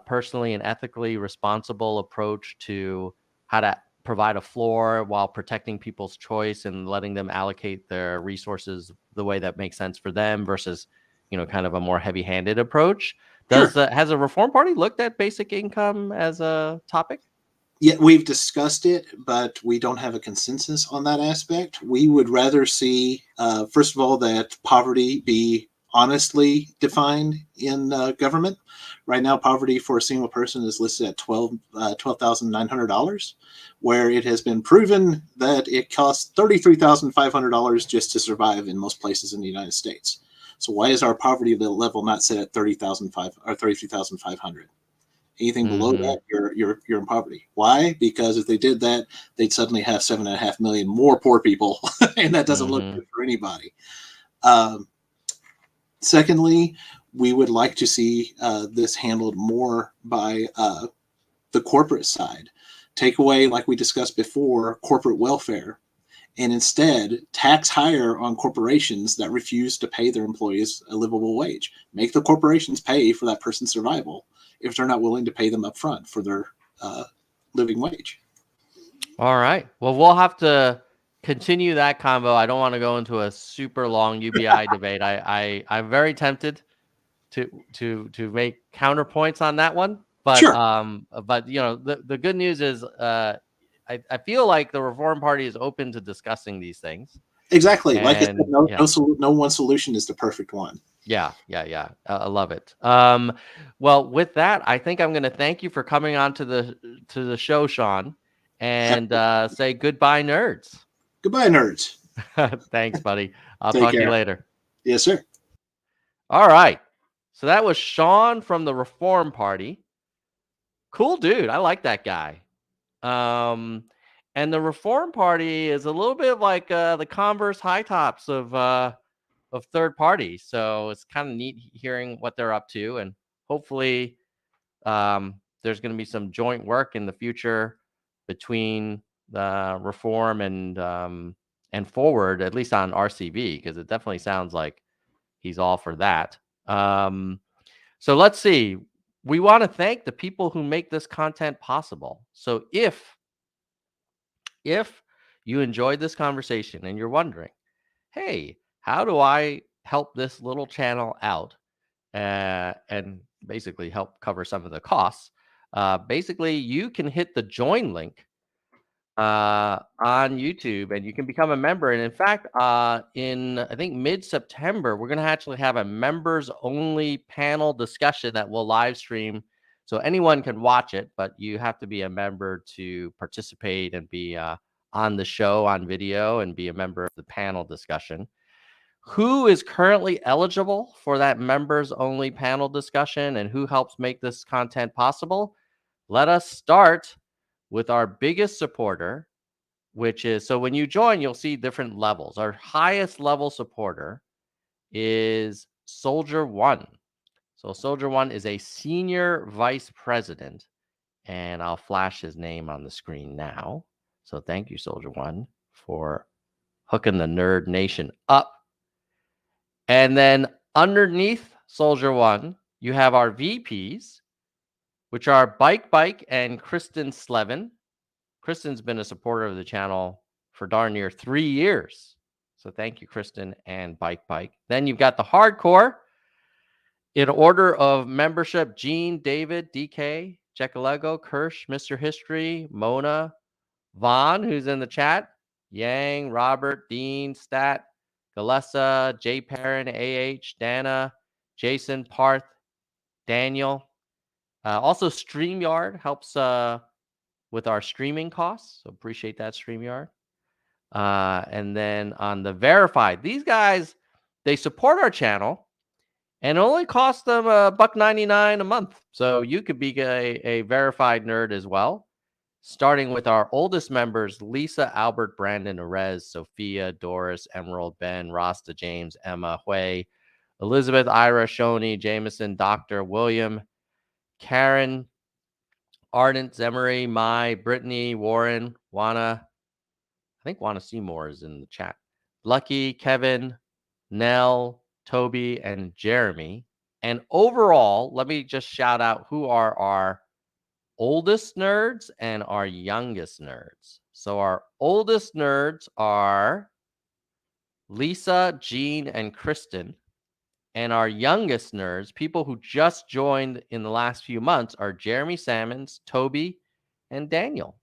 personally and ethically responsible approach to how to provide a floor while protecting people's choice and letting them allocate their resources the way that makes sense for them versus, kind of a more heavy-handed approach. Sure. Has a Reform Party looked at basic income as a topic? Yeah, we've discussed it, but we don't have a consensus on that aspect. We would rather see, first of all, that poverty be honestly defined in government. Right now, poverty for a single person is listed at $12,900, where it has been proven that it costs $33,500 just to survive in most places in the United States. So why is our poverty level not set at 30,500 or 33,500? Anything below Mm-hmm. that, you're in poverty. Why? Because if they did that, they'd suddenly have 7.5 million more poor people, and that doesn't look Mm-hmm. good for anybody. Um, Secondly, we would like to see this handled more by the corporate side. Take away, like we discussed before, corporate welfare, and instead tax higher on corporations that refuse to pay their employees a livable wage. Make the corporations pay for that person's survival if they're not willing to pay them up front for their living wage. All right. Well, we'll have to continue that convo. I don't want to go into a super long UBI debate. I'm very tempted to make counterpoints on that one, Sure, but the good news is I feel like the Reform Party is open to discussing these things, exactly. Like I said, and yeah. no one solution is the perfect one. Yeah, yeah, yeah. I love it. Well, with that, I think I'm going to thank you for coming on to the show, Shawn, and say goodbye, nerds. Goodbye, nerds. Thanks, buddy. I'll Take talk to you care. later. Yes, sir. All right. So that was Shawn from the Reform Party. Cool dude. I like that guy. Um, and the Reform Party is a little bit like the Converse High Tops of third parties. So it's kind of neat hearing what they're up to, and hopefully there's going to be some joint work in the future between Reform and Forward, at least on RCV, because it definitely sounds like he's all for that. So let's see. We want to thank the people who make this content possible. So if you enjoyed this conversation and you're wondering, hey, how do I help this little channel out and basically help cover some of the costs? Basically, you can hit the join link on YouTube, and you can become a member. And in fact, in I think mid-September, we're going to actually have a members-only panel discussion that we'll live stream, so anyone can watch it, but you have to be a member to participate and be on the show on video and be a member of the panel discussion. Who is currently eligible for that members-only panel discussion, and who helps make this content possible? Let us start with our biggest supporter, which is, so when you join, you'll see different levels. Our highest level supporter is Soldier One. So Soldier One is a senior vice president, and I'll flash his name on the screen now. So thank you, Soldier One, for hooking the Nerd Nation up. And then underneath Soldier One, you have our VPs, which are Bike and Kristen Slevin. Kristen's been a supporter of the channel for darn near 3 years. So thank you, Kristen and Bike. Then you've got the hardcore. In order of membership, Gene, David, DK, Jackalego, Kirsch, Mr. History, Mona, Vaughn, who's in the chat, Yang, Robert, Dean, Stat, Galessa, Jay Perrin, AH, Dana, Jason, Parth, Daniel. Also, StreamYard helps with our streaming costs. So appreciate that, StreamYard. And then on the verified, these guys, they support our channel and it only costs them $1.99 a month. So you could be a verified nerd as well. Starting with our oldest members, Lisa, Albert, Brandon, Erez, Sophia, Doris, Emerald, Ben, Rasta, James, Emma, Hui, Elizabeth, Ira, Shoni, Jameson, Dr. William, Karen, Ardent, Zemery, Mai, Brittany, Warren, Juana. I think Juana Seymour is in the chat. Lucky, Kevin, Nell, Toby, and Jeremy. And overall, let me just shout out who are our oldest nerds and our youngest nerds. So our oldest nerds are Lisa, Jean, and Kristen. And our youngest nerds, people who just joined in the last few months, are Jeremy Sammons, Toby, and Daniel.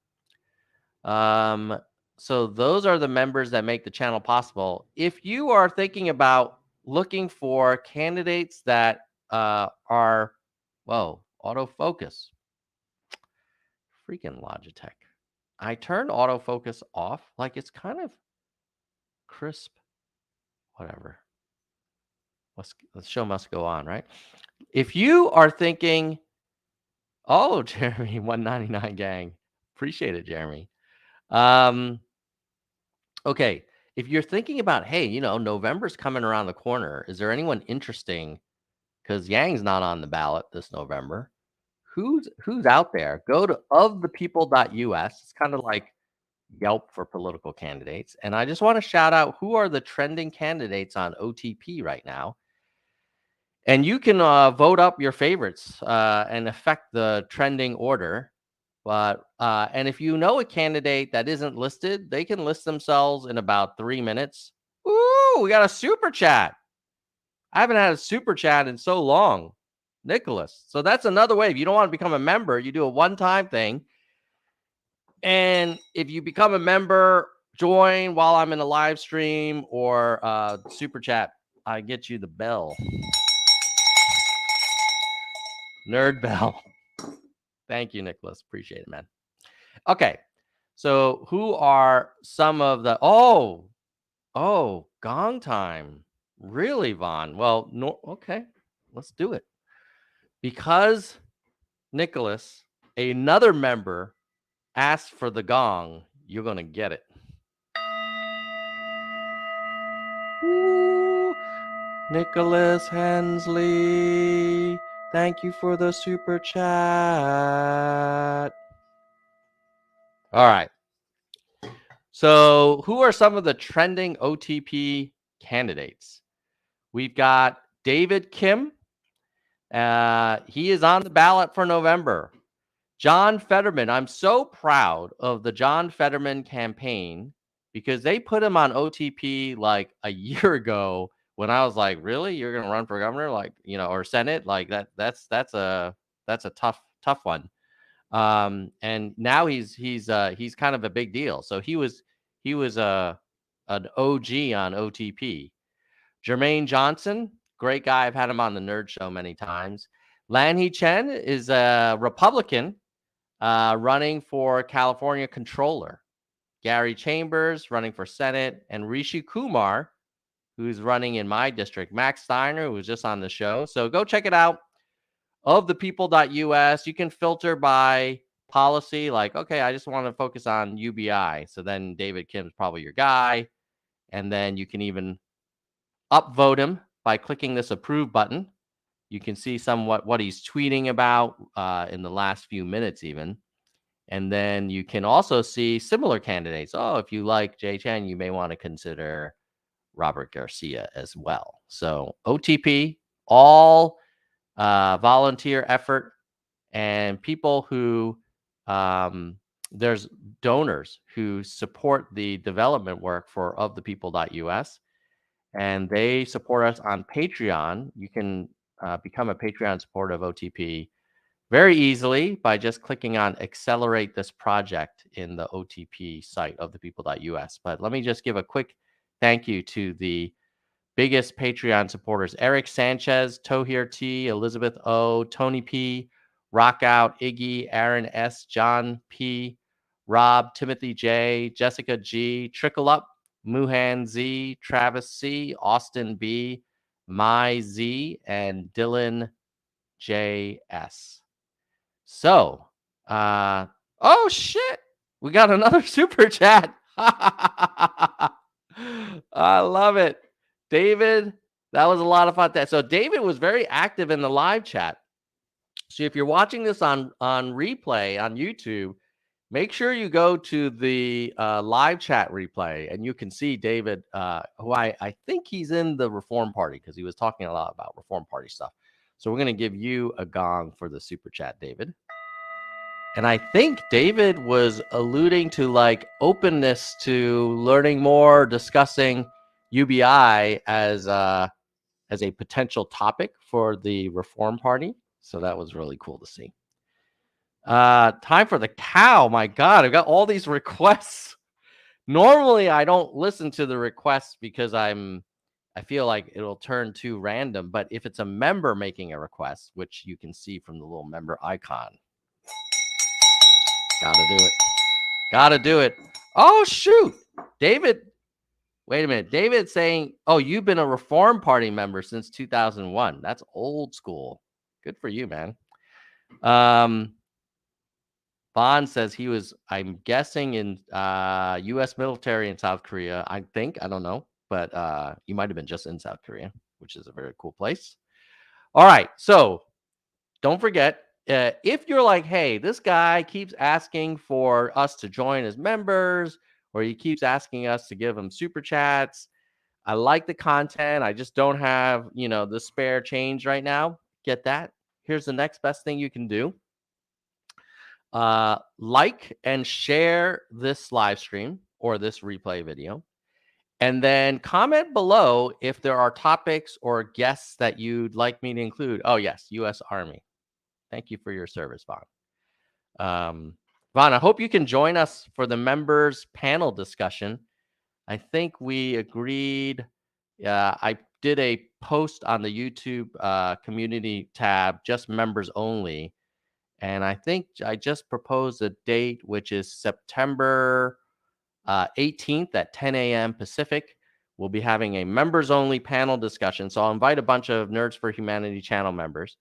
So those are the members that make the channel possible. If you are thinking about looking for candidates that are, whoa, autofocus. Freaking Logitech. I turned autofocus off. Like it's kind of crisp. Whatever. The show must go on, right? If you are thinking, oh, Jeremy, 199 gang. Appreciate it, Jeremy. Okay. If you're thinking about, hey, November's coming around the corner. Is there anyone interesting? Because Yang's not on the ballot this November. Who's out there? Go to ofthepeople.us. It's kind of like Yelp for political candidates. And I just want to shout out who are the trending candidates on OTP right now. And you can vote up your favorites and affect the trending order. But and if you know a candidate that isn't listed, they can list themselves in about 3 minutes. Ooh, we got a super chat. I haven't had a super chat in so long. Nicholas. So that's another way. If you don't want to become a member, you do a one-time thing. And if you become a member, join while I'm in a live stream or super chat, I get you the bell. Nerd bell. Thank you, Nicholas. Appreciate it, man. Okay. So who are some of the... Oh, gong time. Really, Vaughn? Well, no. Okay. Let's do it. Because Nicholas, another member, asked for the gong, you're going to get it. Ooh, Nicholas Hensley, thank you for the super chat. All right. So who are some of the trending OTP candidates? We've got David Kim. He is on the ballot for November. John Fetterman. I'm so proud of the John Fetterman campaign because they put him on OTP like a year ago when I was like, really? You're going to run for governor? Like, or Senate? Like that's a tough one. And now he's kind of a big deal. So he was an OG on OTP. Jermaine Johnson, great guy. I've had him on the Nerd Show many times. Lan He Chen is a Republican running for California Controller. Gary Chambers running for Senate, and Rishi Kumar, who's running in my district. Max Steiner, who was just on the show. So go check it out. Ofthepeople.us. You can filter by policy, like, okay, I just want to focus on UBI. So then David Kim's probably your guy. And then you can even upvote him by clicking this approve button. You can see somewhat what he's tweeting about in the last few minutes even. And then you can also see similar candidates. Oh, if you like Jay Chen, you may want to consider Robert Garcia as well. So OTP, all volunteer effort, and people who there's donors who support the development work for ofthepeople.us, and they support us on Patreon. You can become a Patreon supporter of OTP very easily by just clicking on accelerate this project in the OTP site of thepeople.us. But let me just give a quick thank you to the biggest Patreon supporters: Eric Sanchez, Tohir T, Elizabeth O, Tony P, Rockout, Iggy, Aaron S, John P, Rob, Timothy J, Jessica G, Trickle Up, Muhan Z, Travis C, Austin B, Mai Z, and Dylan JS. So, oh shit, we got another super chat. I love it. David, that was a lot of fun. So David was very active in the live chat. So if you're watching this on replay on YouTube, make sure you go to the live chat replay, and you can see David, who I think he's in the Reform Party, because he was talking a lot about Reform Party stuff. So we're going to give you a gong for the super chat, David. And I think David was alluding to like openness to learning more, discussing UBI as a potential topic for the Reform Party. So that was really cool to see. Time for the cow. My God, I've got all these requests. Normally, I don't listen to the requests because I feel like it'll turn too random. But if it's a member making a request, which you can see from the little member icon, gotta do it. Oh, shoot. David, wait a minute. David saying, oh, you've been a Reform Party member since 2001. That's old school. Good for you, man. Bond says he was, I'm guessing, in U.S. military in South Korea. I think, I don't know, but you might have been just in South Korea, which is a very cool place. All right, so don't forget, if you're like, hey, this guy keeps asking for us to join as members, or he keeps asking us to give him super chats, I like the content, I just don't have, the spare change right now. Get that? Here's the next best thing you can do. Like and share this live stream or this replay video, and then comment below if there are topics or guests that you'd like me to include. Oh yes, U.S. Army. Thank you for your service, Vaughn. Vaughn, I hope you can join us for the members panel discussion. I think we agreed. I did a post on the YouTube community tab, just members only. And I think I just proposed a date, which is September 18th at 10 a.m. Pacific. We'll be having a members-only panel discussion. So I'll invite a bunch of Nerds for Humanity channel members.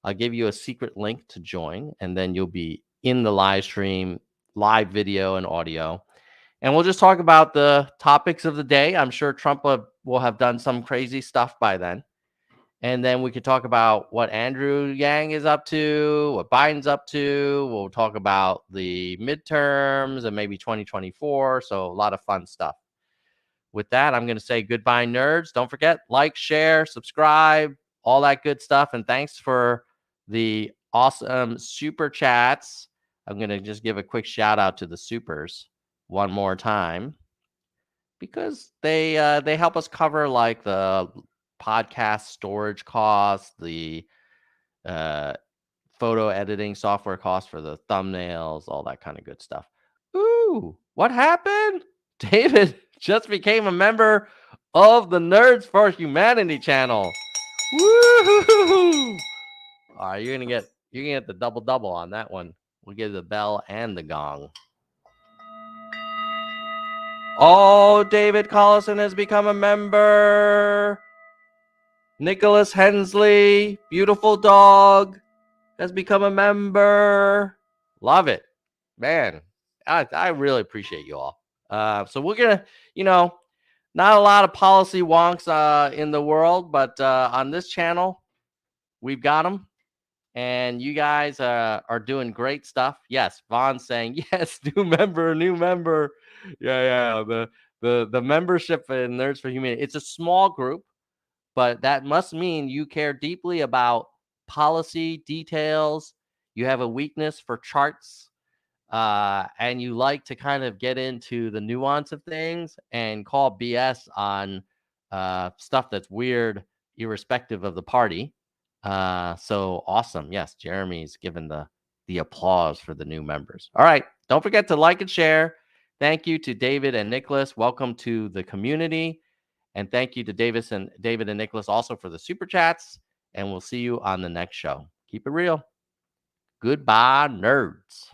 I'll give you a secret link to join, and then you'll be in the live stream, live video and audio. And we'll just talk about the topics of the day. I'm sure Trump will have done some crazy stuff by then. And then we could talk about what Andrew Yang is up to, what Biden's up to. We'll talk about the midterms and maybe 2024. So a lot of fun stuff. With that, I'm going to say goodbye, nerds. Don't forget, like, share, subscribe, all that good stuff. And thanks for the awesome super chats. I'm going to just give a quick shout out to the supers one more time, because they help us cover like the podcast storage costs, the photo editing software costs for the thumbnails, all that kind of good stuff. Ooh, what happened? David just became a member of the Nerds for Humanity channel. Woo! All right, you're gonna get the double on that one. We'll give the bell and the gong. Oh, David Collison has become a member. Nicholas Hensley, beautiful dog, has become a member. Love it, man. I really appreciate you all. So we're gonna, you know, not a lot of policy wonks in the world, but on this channel, we've got them. And you guys are doing great stuff. Yes, Vaughn's saying yes. New member, new member. Yeah. The membership in Nerds for Humanity. It's a small group, but that must mean you care deeply about policy details. You have a weakness for charts, and you like to kind of get into the nuance of things and call BS on stuff that's weird, irrespective of the party. So awesome. Yes, Jeremy's given the applause for the new members. All right. Don't forget to like and share. Thank you to David and Nicholas. Welcome to the community. And thank you to David and Nicholas also for the super chats. And we'll see you on the next show. Keep it real. Goodbye, nerds.